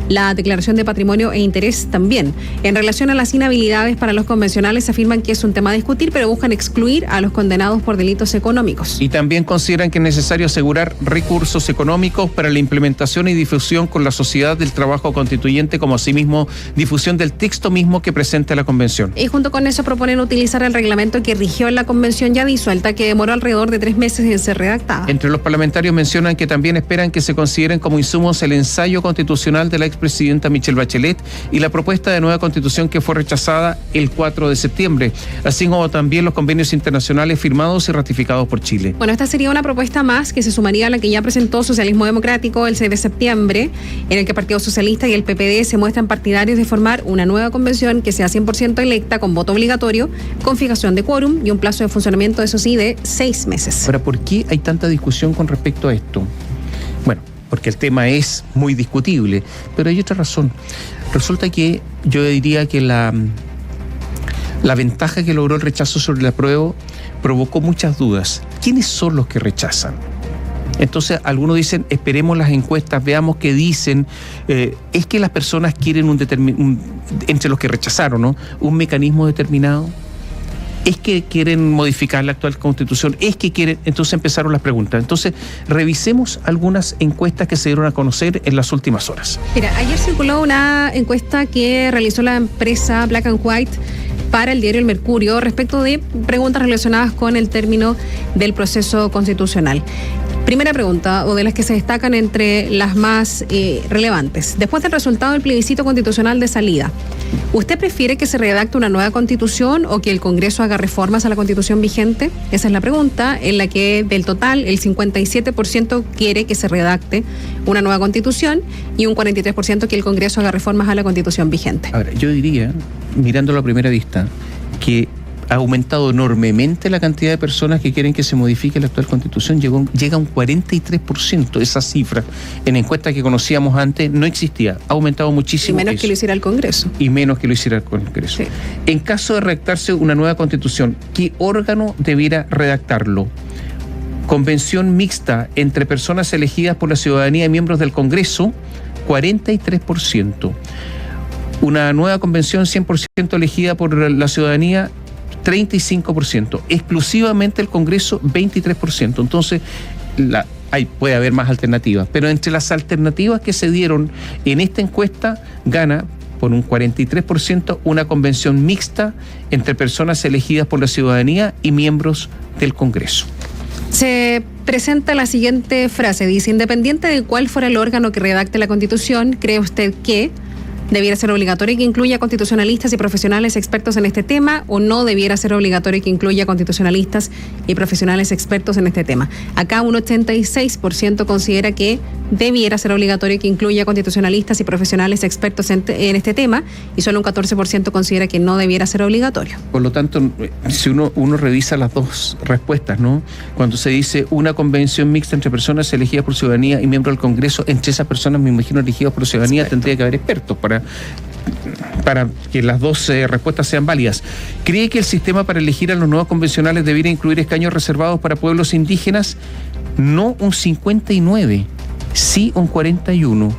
la declaración de patrimonio e interés también. En relación a las inhabilidades para los convencionales, afirman que es un tema a discutir, pero buscan excluir a los condenados por delitos económicos. Y también consideran que es necesario asegurar recursos económicos para la implementación y difusión con la sociedad del trabajo constituyente, como asimismo difusión del texto mismo que presenta la convención. Y junto con eso proponen utilizar el reglamento que rigió en la convención ya disuelta, que demoró alrededor de 3 meses en ser redactada. Entre los parlamentarios mencionan que también esperan que se consideren como insumos el ensayo constitucional de la expresidenta Michelle Bachelet y la propuesta de nueva constitución que fue rechazada el 4 de septiembre, así como también los convenios internacionales firmados y ratificados por Chile. Bueno, esta sería una propuesta más que se sumaría a la que ya presentó Socialismo Democrático el 6 de septiembre, en el que el Partido Socialista y el PPD se muestran partidarios de formar una nueva convención que sea 100% electa, con voto obligatorio, con fijación de quórum y un plazo de funcionamiento, eso sí, de 6 meses. Ahora, ¿por qué hay tanta discusión con respecto a esto? Bueno, porque el tema es muy discutible, pero hay otra razón. Resulta que yo diría que la ventaja que logró el rechazo sobre el apruebo provocó muchas dudas. ¿Quiénes son los que rechazan? Entonces, algunos dicen, esperemos las encuestas, veamos qué dicen. ¿Es que las personas quieren entre los que rechazaron, ¿no?, un mecanismo determinado? ¿Es que quieren modificar la actual Constitución? ¿Es que quieren? Entonces empezaron las preguntas. Entonces, revisemos algunas encuestas que se dieron a conocer en las últimas horas. Mira, ayer circuló una encuesta que realizó la empresa Black & White para el diario El Mercurio respecto de preguntas relacionadas con el término del proceso constitucional. Primera pregunta, o de las que se destacan entre las más relevantes. Después del resultado del plebiscito constitucional de salida, ¿usted prefiere que se redacte una nueva constitución o que el Congreso haga reformas a la constitución vigente? Esa es la pregunta, en la que del total el 57% quiere que se redacte una nueva constitución y un 43% que el Congreso haga reformas a la constitución vigente. Ahora, yo diría, mirándolo a primera vista, que ha aumentado enormemente la cantidad de personas que quieren que se modifique la actual Constitución. Llega a un 43%. Esa cifra en encuestas que conocíamos antes no existía. Ha aumentado muchísimo. Y menos que lo hiciera el Congreso. Y menos que lo hiciera el Congreso. Sí. En caso de redactarse una nueva Constitución, ¿qué órgano debiera redactarlo? Convención mixta entre personas elegidas por la ciudadanía y miembros del Congreso, 43%. Una nueva convención 100% elegida por la ciudadanía, 35%, exclusivamente el Congreso 23%. Entonces, puede haber más alternativas, pero entre las alternativas que se dieron en esta encuesta, gana por un 43% una convención mixta entre personas elegidas por la ciudadanía y miembros del Congreso. Se presenta la siguiente frase, dice: independiente de cuál fuera el órgano que redacte la Constitución, ¿cree usted que debiera ser obligatorio que incluya constitucionalistas y profesionales expertos en este tema, o no debiera ser obligatorio que incluya constitucionalistas y profesionales expertos en este tema? Acá un 86% considera que debiera ser obligatorio que incluya constitucionalistas y profesionales expertos en este tema, y solo un 14% considera que no debiera ser obligatorio. Por lo tanto, si uno revisa las dos respuestas, ¿no? Cuando se dice una convención mixta entre personas elegidas por ciudadanía y miembros del Congreso, entre esas personas, me imagino, elegidas por ciudadanía, tendría que haber expertos para que las dos respuestas sean válidas. ¿Cree que el sistema para elegir a los nuevos convencionales debiera incluir escaños reservados para pueblos indígenas? No un 59%, sí un 41%.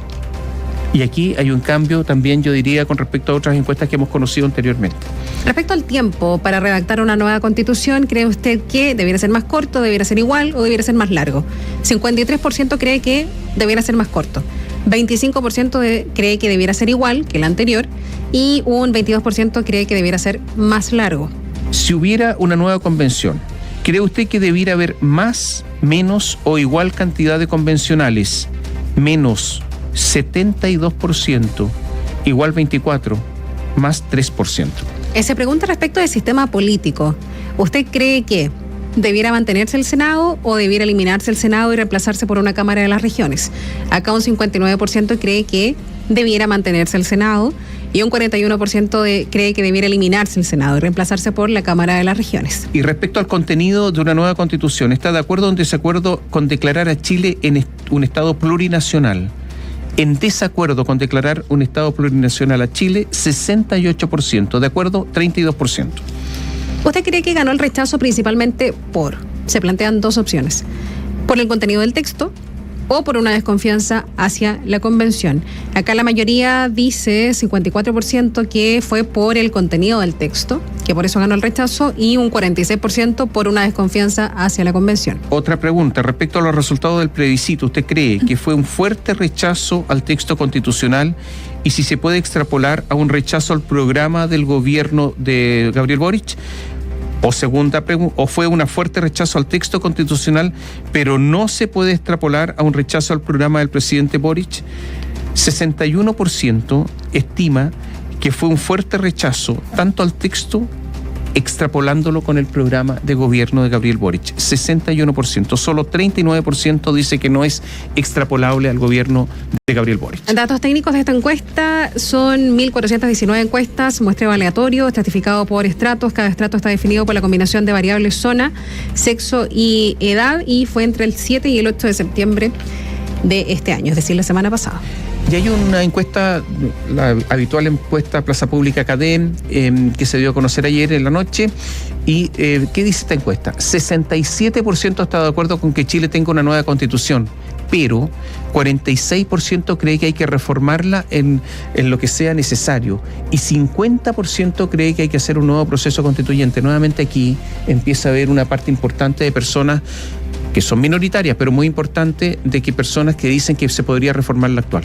Y aquí hay un cambio también, yo diría, con respecto a otras encuestas que hemos conocido anteriormente. Respecto al tiempo para redactar una nueva constitución, ¿cree usted que debiera ser más corto, debiera ser igual o debiera ser más largo? 53% cree que debiera ser más corto. 25% cree que debiera ser igual que el anterior y un 22% cree que debiera ser más largo. Si hubiera una nueva convención, ¿cree usted que debiera haber más, menos o igual cantidad de convencionales? Menos 72%, igual 24%, más 3%. Se pregunta respecto del sistema político. ¿Usted cree que debiera mantenerse el Senado o debiera eliminarse el Senado y reemplazarse por una Cámara de las Regiones? Acá un 59% cree que debiera mantenerse el Senado y un 41% cree que debiera eliminarse el Senado y reemplazarse por la Cámara de las Regiones. Y respecto al contenido de una nueva Constitución, ¿está de acuerdo o en desacuerdo con declarar a Chile en un Estado plurinacional? En desacuerdo con declarar un Estado plurinacional a Chile, 68%, de acuerdo, 32%. ¿Usted cree que ganó el rechazo principalmente se plantean dos opciones: por el contenido del texto o por una desconfianza hacia la convención? Acá la mayoría dice, 54%, que fue por el contenido del texto, que por eso ganó el rechazo, y un 46% por una desconfianza hacia la convención. Otra pregunta, respecto a los resultados del plebiscito, ¿usted cree que fue un fuerte rechazo al texto constitucional y si se puede extrapolar a un rechazo al programa del gobierno de Gabriel Boric? O segunda pregunta, ¿o fue un fuerte rechazo al texto constitucional, pero no se puede extrapolar a un rechazo al programa del presidente Boric? 61% estima que fue un fuerte rechazo tanto al texto, extrapolándolo con el programa de gobierno de Gabriel Boric. 61%, solo 39% dice que no es extrapolable al gobierno de Gabriel Boric. Datos técnicos de esta encuesta: son 1.419 encuestas, muestreo aleatorio, estratificado por estratos. Cada estrato está definido por la combinación de variables zona, sexo y edad, y fue entre el 7 y el 8 de septiembre de este año, es decir, la semana pasada. Y hay una encuesta, la habitual encuesta Plaza Pública Cadem, que se dio a conocer ayer en la noche. ¿Y qué dice esta encuesta? 67% está de acuerdo con que Chile tenga una nueva constitución. pero 46% cree que hay que reformarla en lo que sea necesario y 50% cree que hay que hacer un nuevo proceso constituyente. Nuevamente aquí empieza a haber una parte importante de personas que son minoritarias, pero muy importante, de que personas que dicen que se podría reformar la actual.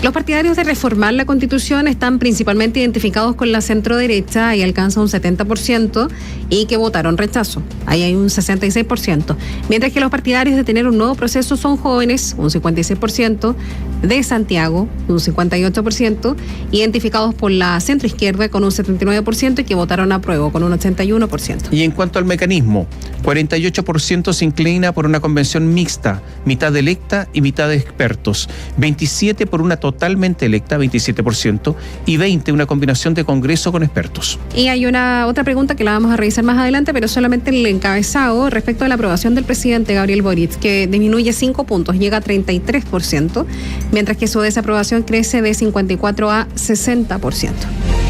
Los partidarios de reformar la Constitución están principalmente identificados con la centroderecha y alcanza un 70%, y que votaron rechazo. Ahí hay un 66%. Mientras que los partidarios de tener un nuevo proceso son jóvenes, un 56%, de Santiago, un 58%, identificados por la centroizquierda con un 79% y que votaron apruebo con un 81%. Y en cuanto al mecanismo, 48% se inclina por una convención mixta, mitad electa y mitad de expertos, 27% por una totalmente electa, 27%, y 20% una combinación de Congreso con expertos. Y hay otra pregunta que la vamos a revisar más adelante, pero solamente el encabezado respecto a la aprobación del presidente Gabriel Boric, que disminuye 5 puntos, llega a 33%, mientras que su desaprobación crece de 54% a 60%.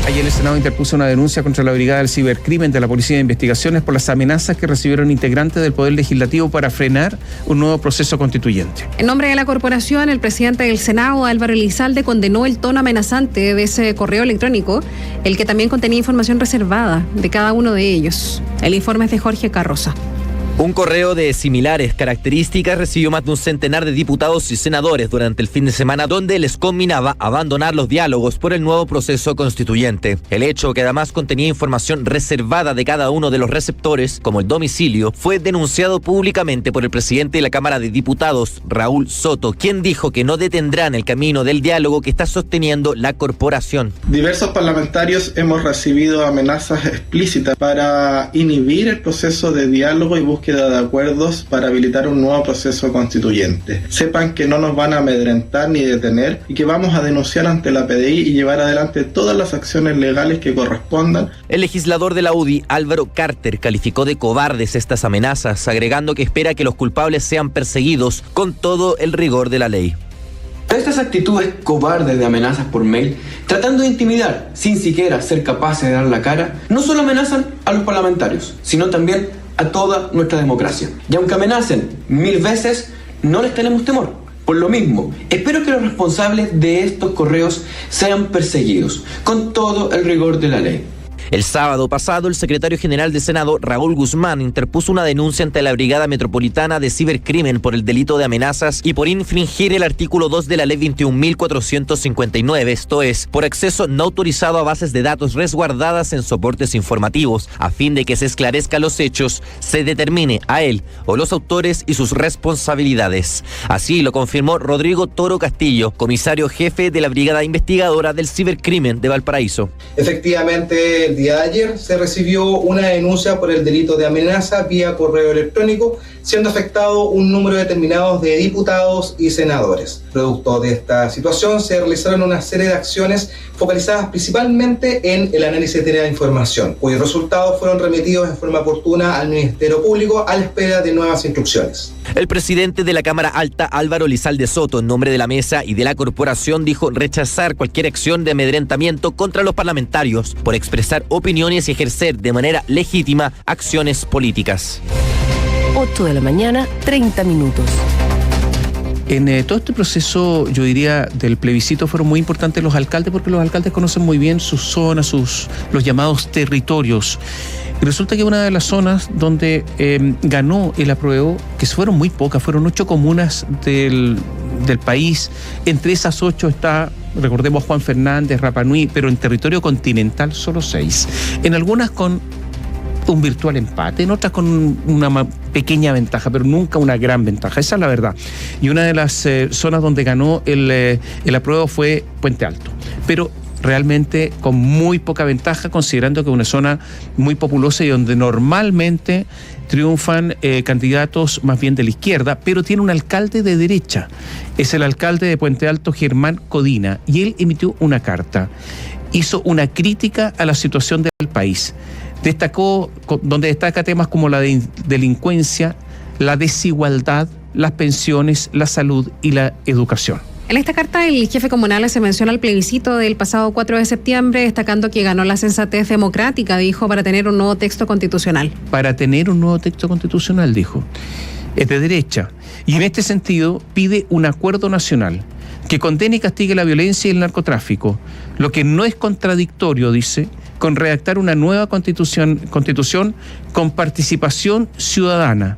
Ayer el Senado interpuso una denuncia contra la Brigada del Cibercrimen de la Policía de Investigaciones por las amenazas que recibieron integrantes del Poder Legislativo para frenar un nuevo proceso constituyente. En nombre de la corporación, el presidente del Senado, Álvaro Elizalde, condenó el tono amenazante de ese correo electrónico, el que también contenía información reservada de cada uno de ellos. El informe es de Jorge Carroza. Un correo de similares características recibió más de un centenar de diputados y senadores durante el fin de semana, donde les combinaba abandonar los diálogos por el nuevo proceso constituyente. El hecho, que además contenía información reservada de cada uno de los receptores, como el domicilio, fue denunciado públicamente por el presidente de la Cámara de Diputados, Raúl Soto, quien dijo que no detendrán el camino del diálogo que está sosteniendo la corporación. Diversos parlamentarios hemos recibido amenazas explícitas para inhibir el proceso de diálogo y búsqueda de acuerdos para habilitar un nuevo proceso constituyente. Sepan que no nos van a amedrentar ni detener y que vamos a denunciar ante la PDI y llevar adelante todas las acciones legales que correspondan. El legislador de la UDI, Álvaro Carter, calificó de cobardes estas amenazas, agregando que espera que los culpables sean perseguidos con todo el rigor de la ley. Estas actitudes cobardes de amenazas por mail, tratando de intimidar sin siquiera ser capaces de dar la cara, no solo amenazan a los parlamentarios, sino también a toda nuestra democracia. Y aunque amenacen 1000 veces, no les tenemos temor. Por lo mismo, espero que los responsables de estos correos sean perseguidos con todo el rigor de la ley. El sábado pasado, el secretario general del Senado, Raúl Guzmán, interpuso una denuncia ante la Brigada Metropolitana de Cibercrimen por el delito de amenazas y por infringir el artículo 2 de la Ley 21.459, esto es, por acceso no autorizado a bases de datos resguardadas en soportes informativos, a fin de que se esclarezcan los hechos, se determine a él o los autores y sus responsabilidades. Así lo confirmó Rodrigo Toro Castillo, comisario jefe de la Brigada Investigadora del Cibercrimen de Valparaíso. Efectivamente, el día de ayer se recibió una denuncia por el delito de amenaza vía correo electrónico, siendo afectado un número determinado de diputados y senadores. Producto de esta situación se realizaron una serie de acciones focalizadas principalmente en el análisis de la información, cuyos resultados fueron remitidos en forma oportuna al Ministerio Público a la espera de nuevas instrucciones. El presidente de la Cámara Alta, Álvaro Elizalde Soto, en nombre de la mesa y de la corporación, dijo rechazar cualquier acción de amedrentamiento contra los parlamentarios por expresar opiniones y ejercer de manera legítima acciones políticas. 8 de la mañana, 30 minutos. En todo este proceso, yo diría, del plebiscito fueron muy importantes los alcaldes, porque los alcaldes conocen muy bien sus zonas, los llamados territorios. Y resulta que una de las zonas donde ganó el apruebo, que fueron muy pocas, fueron 8 comunas del país. Entre esas 8 está, recordemos, Juan Fernández, Rapa Nui, pero en territorio continental solo 6. En algunas con un virtual empate, en otras con una pequeña ventaja, pero nunca una gran ventaja. Esa es la verdad. Y una de las zonas donde ganó el apruebo fue Puente Alto. Pero realmente con muy poca ventaja, considerando que es una zona muy populosa y donde normalmente triunfan candidatos más bien de la izquierda, pero tiene un alcalde de derecha. Es el alcalde de Puente Alto, Germán Codina, y él emitió una carta. Hizo una crítica a la situación del país. Donde destaca temas como la delincuencia, la desigualdad, las pensiones, la salud y la educación. En esta carta, el jefe comunal se menciona el plebiscito del pasado 4 de septiembre, destacando que ganó la sensatez democrática, dijo, para tener un nuevo texto constitucional. Para tener un nuevo texto constitucional, dijo. es de derecha, y en este sentido pide un acuerdo nacional que condene y castigue la violencia y el narcotráfico, lo que no es contradictorio, dice, con redactar una nueva constitución con participación ciudadana,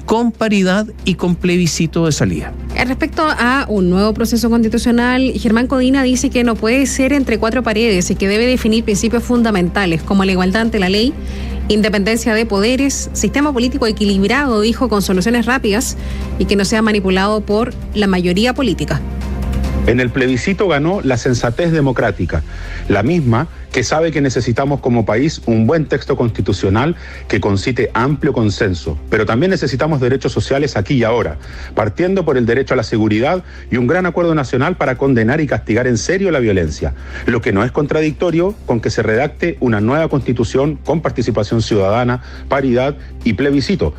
con paridad y con plebiscito de salida. Respecto a un nuevo proceso constitucional, Germán Codina dice que no puede ser entre cuatro paredes y que debe definir principios fundamentales como la igualdad ante la ley, independencia de poderes, sistema político equilibrado, dijo, con soluciones rápidas y que no sea manipulado por la mayoría política. En el plebiscito ganó la sensatez democrática, la misma que sabe que necesitamos como país un buen texto constitucional que concite amplio consenso, pero también necesitamos derechos sociales aquí y ahora, partiendo por el derecho a la seguridad y un gran acuerdo nacional para condenar y castigar en serio la violencia, lo que no es contradictorio con que se redacte una nueva constitución con participación ciudadana, paridad y plebiscito.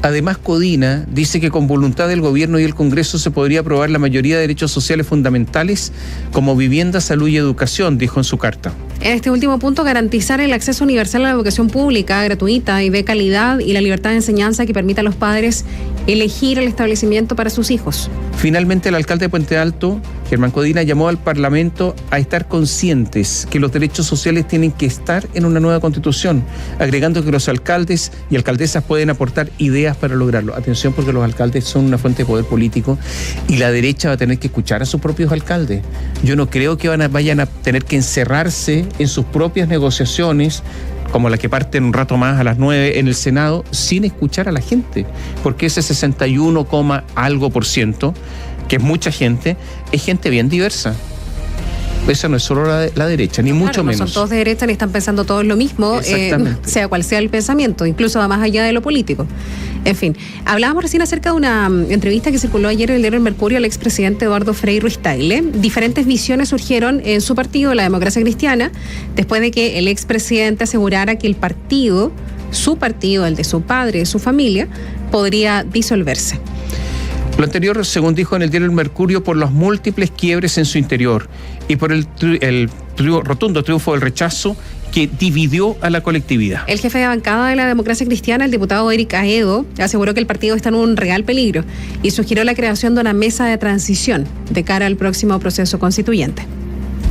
Además, Codina dice que con voluntad del gobierno y el Congreso se podría aprobar la mayoría de derechos sociales fundamentales como vivienda, salud y educación, dijo en su carta. En este último punto, garantizar el acceso universal a la educación pública, gratuita y de calidad, y la libertad de enseñanza que permita a los padres elegir el establecimiento para sus hijos. Finalmente, el alcalde de Puente Alto, Germán Codina, llamó al Parlamento a estar conscientes que los derechos sociales tienen que estar en una nueva constitución, agregando que los alcaldes y alcaldesas pueden aportar ideas para lograrlo. Atención, porque los alcaldes son una fuente de poder político y la derecha va a tener que escuchar a sus propios alcaldes. Yo no creo que vayan a tener que encerrarse en sus propias negociaciones, como la que parten un rato más a las 9 en el Senado, sin escuchar a la gente, porque ese 61, algo %, que es mucha gente, es gente bien diversa. Esa no es solo la derecha, ni mucho menos. No son todos de derecha ni están pensando todos lo mismo, sea cual sea el pensamiento, incluso va más allá de lo político. En fin, hablábamos recién acerca de una entrevista que circuló ayer en el diario El Mercurio al expresidente Eduardo Frei Ruiz-Tagle. Diferentes visiones surgieron en su partido, la Democracia Cristiana, después de que el expresidente asegurara que el partido, su partido, el de su padre, de su familia, podría disolverse. Lo anterior, según dijo en el diario El Mercurio, por los múltiples quiebres en su interior y por el rotundo triunfo del rechazo que dividió a la colectividad. El jefe de bancada de la Democracia Cristiana, el diputado Eric Aedo, aseguró que el partido está en un real peligro y sugirió la creación de una mesa de transición de cara al próximo proceso constituyente.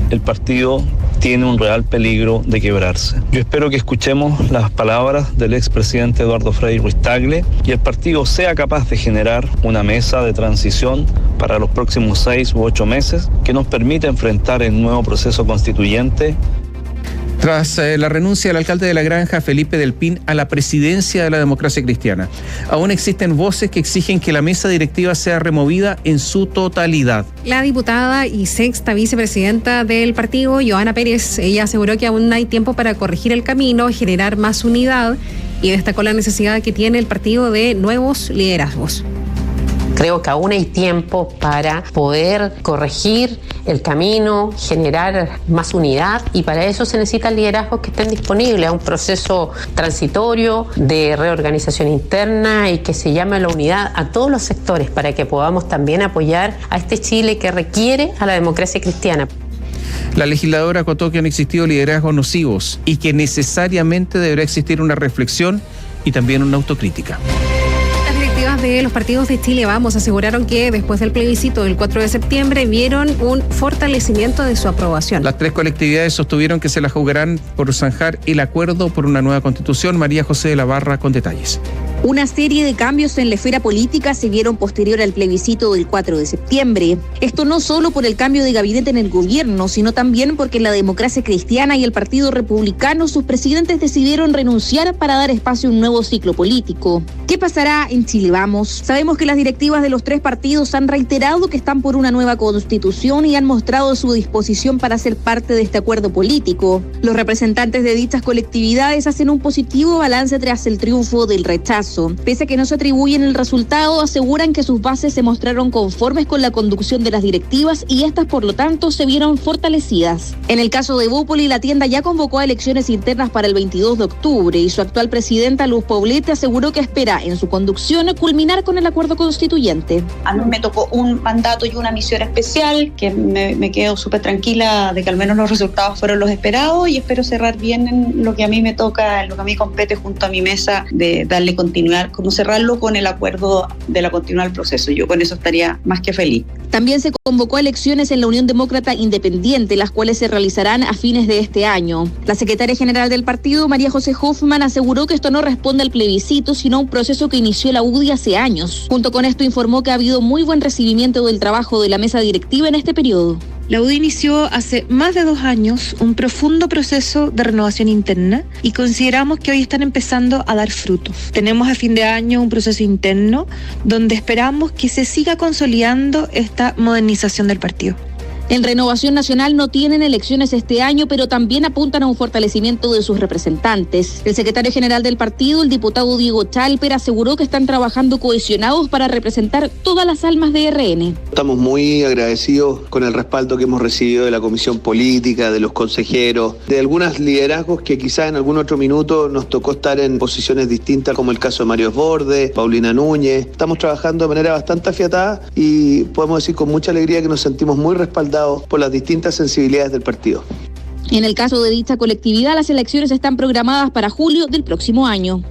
El partido tiene un real peligro de quebrarse. Yo espero que escuchemos las palabras del expresidente Eduardo Frei Ruiz-Tagle y el partido sea capaz de generar una mesa de transición para los próximos 6 u 8 meses que nos permita enfrentar el nuevo proceso constituyente. Tras la renuncia del alcalde de La Granja, Felipe del Pin, a la presidencia de la Democracia Cristiana, aún existen voces que exigen que la mesa directiva sea removida en su totalidad. La diputada y sexta vicepresidenta del partido, Joana Pérez, ella aseguró que aún hay tiempo para corregir el camino, generar más unidad, y destacó la necesidad que tiene el partido de nuevos liderazgos. Creo que aún hay tiempo para poder corregir el camino, generar más unidad, y para eso se necesitan liderazgos que estén disponibles a un proceso transitorio de reorganización interna y que se llame la unidad a todos los sectores para que podamos también apoyar a este Chile que requiere a la democracia cristiana. La legisladora acotó que han existido liderazgos nocivos y que necesariamente deberá existir una reflexión y también una autocrítica. De los partidos de Chile Vamos aseguraron que después del plebiscito del 4 de septiembre vieron un fortalecimiento de su aprobación. Las 3 colectividades sostuvieron que se la jugarán por zanjar el acuerdo por una nueva constitución. María José de la Barra con detalles. Una serie de cambios en la esfera política se vieron posterior al plebiscito del 4 de septiembre. Esto no solo por el cambio de gabinete en el gobierno, sino también porque en la Democracia Cristiana y el Partido Republicano sus presidentes decidieron renunciar para dar espacio a un nuevo ciclo político. ¿Qué pasará en Chile Vamos? Sabemos que las directivas de los 3 partidos han reiterado que están por una nueva constitución y han mostrado su disposición para ser parte de este acuerdo político. Los representantes de dichas colectividades hacen un positivo balance tras el triunfo del rechazo. Pese a que no se atribuyen el resultado, aseguran que sus bases se mostraron conformes con la conducción de las directivas y estas, por lo tanto, se vieron fortalecidas. En el caso de Bópoli, la tienda ya convocó a elecciones internas para el 22 de octubre y su actual presidenta, Luz Poblete, aseguró que espera deberá, en su conducción, culminar con el acuerdo constituyente. A mí me tocó un mandato y una misión especial, que me quedo súper tranquila de que al menos los resultados fueron los esperados, y espero cerrar bien en lo que a mí me toca, en lo que a mí compete junto a mi mesa, de darle continuidad, como cerrarlo con el acuerdo de la continuidad del proceso. Yo con eso estaría más que feliz. También se convocó a elecciones en la Unión Demócrata Independiente, las cuales se realizarán a fines de este año. La secretaria general del partido, María José Hoffman, aseguró que esto no responde al plebiscito, sino a un proceso que inició la UDI hace años. Junto con esto informó que ha habido muy buen recibimiento del trabajo de la mesa directiva en este periodo. La UDI inició hace más de 2 años un profundo proceso de renovación interna y consideramos que hoy están empezando a dar frutos. Tenemos a fin de año un proceso interno donde esperamos que se siga consolidando esta modernización del partido. En Renovación Nacional no tienen elecciones este año, pero también apuntan a un fortalecimiento de sus representantes. El secretario general del partido, el diputado Diego Chalper, aseguró que están trabajando cohesionados para representar todas las almas de RN. Estamos muy agradecidos con el respaldo que hemos recibido de la Comisión Política, de los consejeros, de algunos liderazgos que quizás en algún otro minuto nos tocó estar en posiciones distintas, como el caso de Mario Osborne, Paulina Núñez. Estamos trabajando de manera bastante afiatada y podemos decir con mucha alegría que nos sentimos muy respaldados por las distintas sensibilidades del partido. En el caso de dicha colectividad, las elecciones están programadas para julio del próximo año.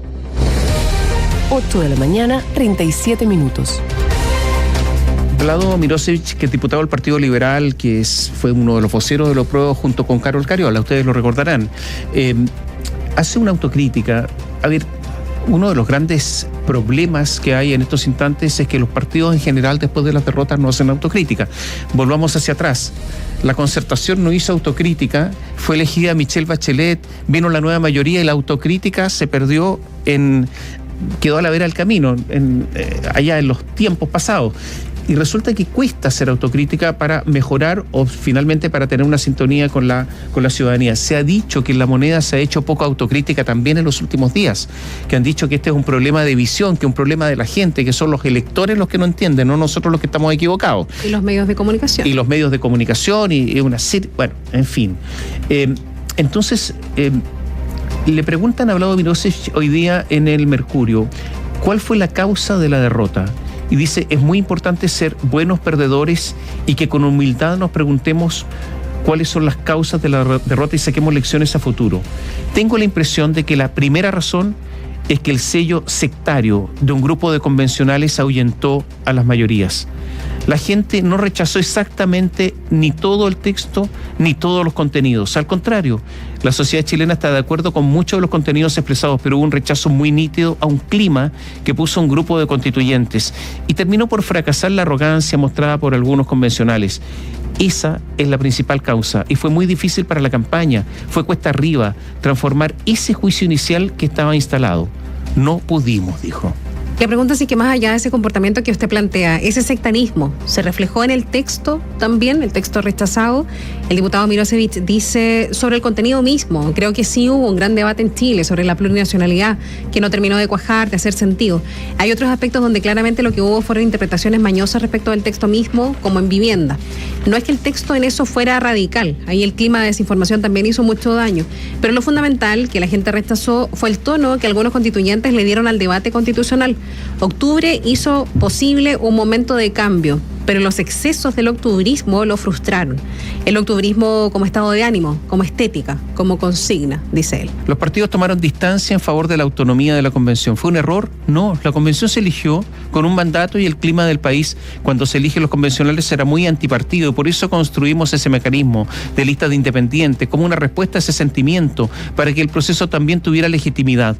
8 de la mañana, 37 minutos. Vlado Mirosevic, que es diputado del Partido Liberal, fue uno de los voceros de los PRO junto con Carol Cariola, ustedes lo recordarán, hace una autocrítica. A ver, uno de los grandes problemas que hay en estos instantes es que los partidos en general después de las derrotas no hacen autocrítica. Volvamos hacia atrás. La Concertación no hizo autocrítica, fue elegida Michelle Bachelet, vino la nueva mayoría y la autocrítica se perdió quedó a la vera del camino, allá en los tiempos pasados. Y resulta que cuesta hacer autocrítica para mejorar o finalmente para tener una sintonía con la ciudadanía. Se ha dicho que en La Moneda se ha hecho poca autocrítica también en los últimos días, que han dicho que este es un problema de visión, que es un problema de la gente, que son los electores los que no entienden, no nosotros los que estamos equivocados. Y los medios de comunicación. Y los medios de comunicación y una serie, bueno, en fin. Entonces, le preguntan a Vlado Mirosevic hoy día en el Mercurio, ¿cuál fue la causa de la derrota? Y dice, es muy importante ser buenos perdedores y que con humildad nos preguntemos cuáles son las causas de la derrota y saquemos lecciones a futuro. Tengo la impresión de que la primera razón es que el sello sectario de un grupo de convencionales ahuyentó a las mayorías. La gente no rechazó exactamente ni todo el texto ni todos los contenidos. Al contrario, la sociedad chilena está de acuerdo con muchos de los contenidos expresados, pero hubo un rechazo muy nítido a un clima que puso un grupo de constituyentes y terminó por fracasar la arrogancia mostrada por algunos convencionales. Esa es la principal causa y fue muy difícil para la campaña, fue cuesta arriba transformar ese juicio inicial que estaba instalado. No pudimos, dijo. Le pregunto si que más allá de ese comportamiento que usted plantea, ese sectarismo se reflejó en el texto también, el texto rechazado. El diputado Mirosevic dice sobre el contenido mismo. Creo que sí hubo un gran debate en Chile sobre la plurinacionalidad que no terminó de cuajar, de hacer sentido. Hay otros aspectos donde claramente lo que hubo fueron interpretaciones mañosas respecto del texto mismo, como en vivienda. No es que el texto en eso fuera radical, ahí el clima de desinformación también hizo mucho daño, pero lo fundamental que la gente rechazó fue el tono que algunos constituyentes le dieron al debate constitucional. Octubre hizo posible un momento de cambio, pero los excesos del octubrismo lo frustraron. El octubrismo como estado de ánimo, como estética, como consigna, dice él. Los partidos tomaron distancia en favor de la autonomía de la convención. ¿Fue un error? No, la convención se eligió con un mandato y el clima del país cuando se eligen los convencionales era muy antipartido y por eso construimos ese mecanismo de listas de independientes como una respuesta a ese sentimiento para que el proceso también tuviera legitimidad.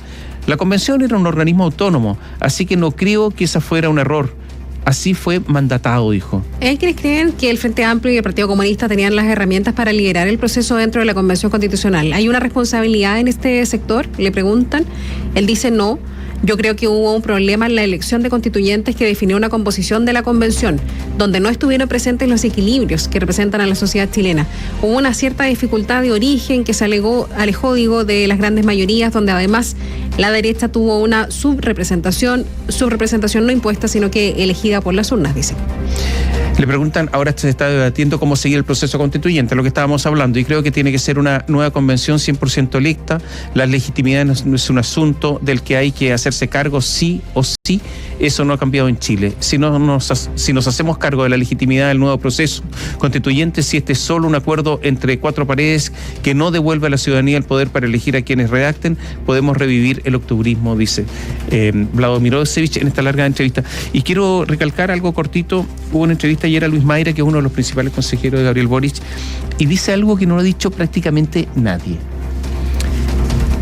La convención era un organismo autónomo, así que no creo que ese fuera un error. Así fue mandatado, dijo. ¿Hay quienes creen que el Frente Amplio y el Partido Comunista tenían las herramientas para liderar el proceso dentro de la Convención Constitucional? ¿Hay una responsabilidad en este sector? Le preguntan. Él dice no. Yo creo que hubo un problema en la elección de constituyentes que definió una composición de la convención, donde no estuvieron presentes los equilibrios que representan a la sociedad chilena. Hubo una cierta dificultad de origen que se alejó de las grandes mayorías, donde además la derecha tuvo una subrepresentación no impuesta, sino que elegida por las urnas, dice. Le preguntan, ahora se está debatiendo cómo seguir el proceso constituyente, lo que estábamos hablando, y creo que tiene que ser una nueva convención 100% electa. La legitimidad no es un asunto del que hay que hacerse cargo sí o sí. Eso no ha cambiado en Chile. Si nos hacemos cargo de la legitimidad del nuevo proceso constituyente, si este es solo un acuerdo entre cuatro paredes que no devuelve a la ciudadanía el poder para elegir a quienes redacten, podemos revivir el octubrismo, dice Vlado Mirosevic en esta larga entrevista. Y quiero recalcar algo cortito. Hubo una entrevista ayer a Luis Mayra, que es uno de los principales consejeros de Gabriel Boric, y dice algo que no lo ha dicho prácticamente nadie,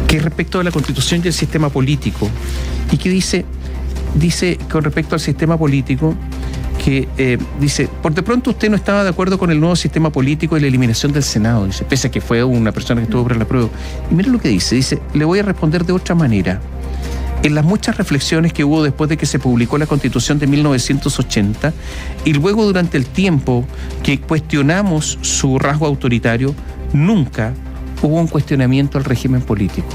que es respecto de la Constitución y el sistema político, y que dice con respecto al sistema político que dice, por de pronto usted no estaba de acuerdo con el nuevo sistema político y la eliminación del Senado, dice, pese a que fue una persona que estuvo por la prueba. Y mira lo que dice, le voy a responder de otra manera. En las muchas reflexiones que hubo después de que se publicó la Constitución de 1980 y luego durante el tiempo que cuestionamos su rasgo autoritario, nunca hubo un cuestionamiento al régimen político.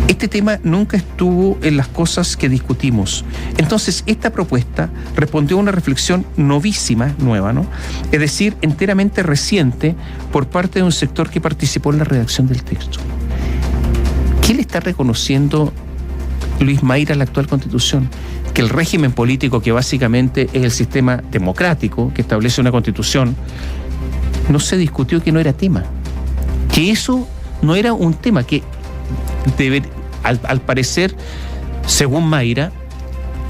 Este tema nunca estuvo en las cosas que discutimos. Entonces, esta propuesta respondió a una reflexión novísima, nueva, ¿no? Es decir, enteramente reciente por parte de un sector que participó en la redacción del texto. ¿Qué le está reconociendo Luis Mayra a la actual Constitución? Que el régimen político, que básicamente es el sistema democrático que establece una Constitución, no se discutió, que no era tema. Que eso no era un tema, que al parecer, según Mayra,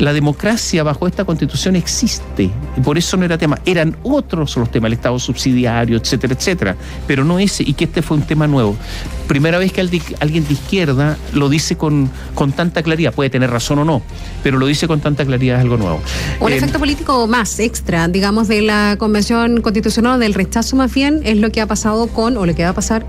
la democracia bajo esta Constitución existe, y por eso no era tema. Eran otros los temas, el Estado subsidiario, etcétera, etcétera, pero no ese, y que este fue un tema nuevo. Primera vez que alguien de izquierda lo dice con tanta claridad. Puede tener razón o no, pero lo dice con tanta claridad, es algo nuevo. Un efecto político más extra, digamos, de la Convención Constitucional, del rechazo más bien, es lo que ha pasado o lo que va a pasar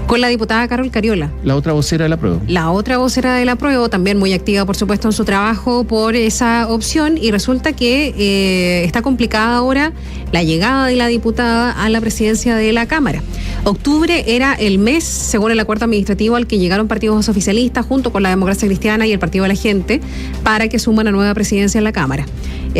con la diputada Carol Cariola. La otra vocera de la Apruebo. La otra vocera de la Apruebo, también muy activa, por supuesto, en su trabajo por esa opción, y resulta que está complicada ahora la llegada de la diputada a la presidencia de la Cámara. Octubre era el mes, según el acuerdo administrativo, al que llegaron partidos oficialistas junto con la Democracia Cristiana y el Partido de la Gente para que suma una nueva presidencia en la Cámara.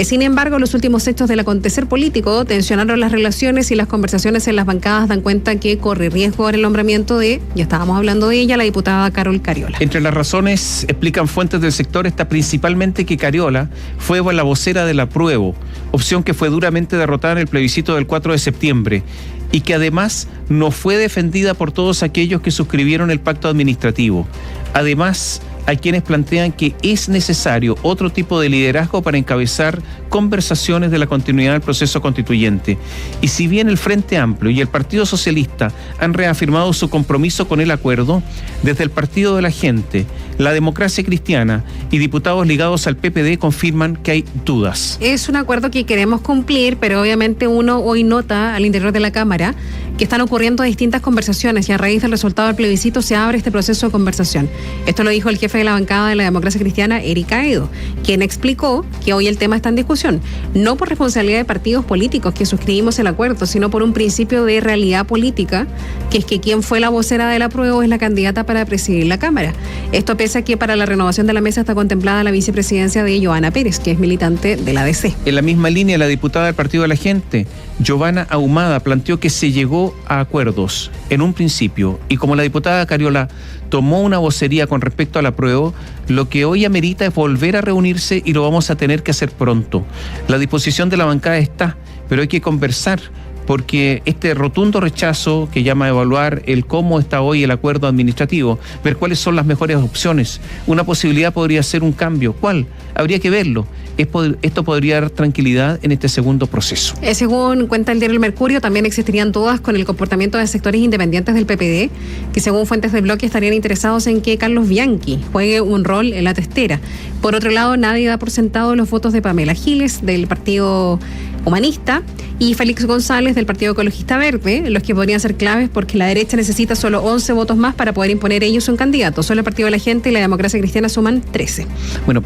Sin embargo, los últimos hechos del acontecer político tensionaron las relaciones, y las conversaciones en las bancadas dan cuenta que corre riesgo ahora el nombramiento de, ya estábamos hablando de ella, la diputada Carol Cariola. Entre las razones, explican fuentes del sector, está principalmente que Cariola fue la vocera del Apruebo, opción que fue duramente derrotada en el plebiscito del 4 de septiembre, y que además no fue defendida por todos aquellos que suscribieron el pacto administrativo. Además, hay quienes plantean que es necesario otro tipo de liderazgo para encabezar conversaciones de la continuidad del proceso constituyente. Y si bien el Frente Amplio y el Partido Socialista han reafirmado su compromiso con el acuerdo, desde el Partido de la Gente, la Democracia Cristiana y diputados ligados al PPD confirman que hay dudas. Es un acuerdo que queremos cumplir, pero obviamente uno hoy nota al interior de la Cámara que están ocurriendo distintas conversaciones, y a raíz del resultado del plebiscito se abre este proceso de conversación. Esto lo dijo el jefe de la bancada de la Democracia Cristiana, Eric Aedo, quien explicó que hoy el tema está en discusión, no por responsabilidad de partidos políticos que suscribimos el acuerdo, sino por un principio de realidad política, que es que quien fue la vocera del Apruebo es la candidata para presidir la Cámara. Esto pese a que para la renovación de la mesa está contemplada la vicepresidencia de Johanna Pérez, que es militante de la DC. En la misma línea, la diputada del Partido de la Gente, Giovanna Ahumada, planteó que se llegó a acuerdos en un principio, y como la diputada Cariola tomó una vocería con respecto al Apruebo, lo que hoy amerita es volver a reunirse, y lo vamos a tener que hacer pronto. La disposición de la bancada está, pero hay que conversar, porque este rotundo rechazo que llama a evaluar el cómo está hoy el acuerdo administrativo, ver cuáles son las mejores opciones. Una posibilidad podría ser un cambio. ¿Cuál? Habría que verlo. Esto podría dar tranquilidad en este segundo proceso. Según cuenta el diario El Mercurio, también existirían dudas con el comportamiento de sectores independientes del PPD, que según fuentes del bloque estarían interesados en que Carlos Bianchi juegue un rol en la testera. Por otro lado, nadie da por sentado los votos de Pamela Giles, del Partido Humanista, y Félix González, del Partido Ecologista Verde, los que podrían ser claves, porque la derecha necesita solo 11 votos más para poder imponer ellos un candidato. Solo el Partido de la Gente y la Democracia Cristiana suman 13. Bueno,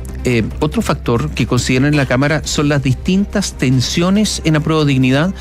otro factor que consideran en la Cámara son las distintas tensiones en Apruebo Dignidad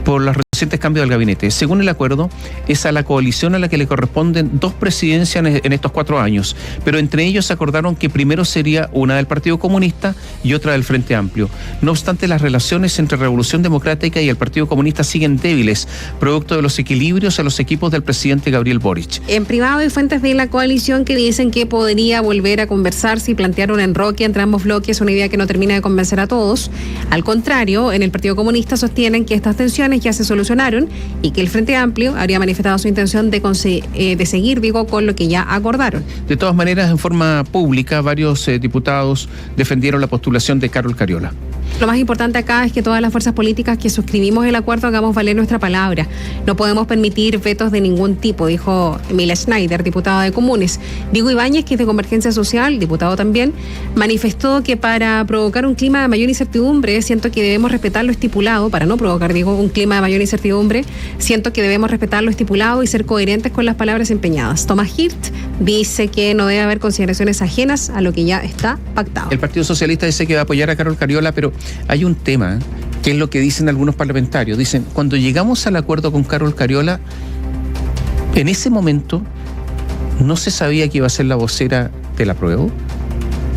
por los recientes cambios del gabinete. Según el acuerdo, es a la coalición a la que le corresponden 2 presidencias en estos 4 años, pero entre ellos acordaron que primero sería una del Partido Comunista y otra del Frente Amplio. No obstante, las relaciones entre Revolución Democrática y el Partido Comunista siguen débiles, producto de los equilibrios en los equipos del presidente Gabriel Boric. En privado hay fuentes de la coalición que dicen que podría volver a conversarse y plantear un enroque entre ambos bloques, una idea que no termina de convencer a todos. Al contrario, en el Partido Comunista sostienen que estas tensiones ya se solucionaron y que el Frente Amplio habría manifestado su intención de seguir, con lo que ya acordaron. De todas maneras, en forma pública, varios diputados defendieron la postulación de Carol Cariola. Lo más importante acá es que todas las fuerzas políticas que suscribimos el acuerdo hagamos valer nuestra palabra. No podemos permitir vetos de ningún tipo, dijo Emilia Schneider, diputada de Comunes. Diego Ibáñez, que es de Convergencia Social, diputado también, manifestó que para provocar un clima de mayor incertidumbre, siento que debemos respetar lo estipulado, para no provocar, un clima de mayor incertidumbre, siento que debemos respetar lo estipulado y ser coherentes con las palabras empeñadas. Tomás Hirt dice que no debe haber consideraciones ajenas a lo que ya está pactado. El Partido Socialista dice que va a apoyar a Carol Cariola, pero hay un tema, que es lo que dicen algunos parlamentarios. Dicen, cuando llegamos al acuerdo con Carol Cariola, en ese momento no se sabía que iba a ser la vocera del apruebo.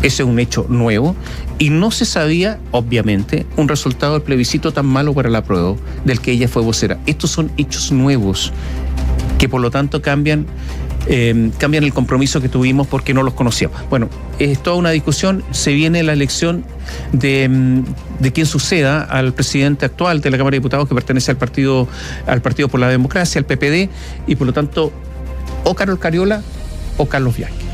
Ese es un hecho nuevo. Y no se sabía, obviamente, un resultado del plebiscito tan malo para el apruebo, del que ella fue vocera. Estos son hechos nuevos, que por lo tanto cambian el compromiso que tuvimos porque no los conocíamos. Bueno, es toda una discusión. Se viene la elección de quien suceda al presidente actual de la Cámara de Diputados, que pertenece al Partido por la Democracia, al PPD, y por lo tanto, o Carol Cariola o Carlos Bianchi.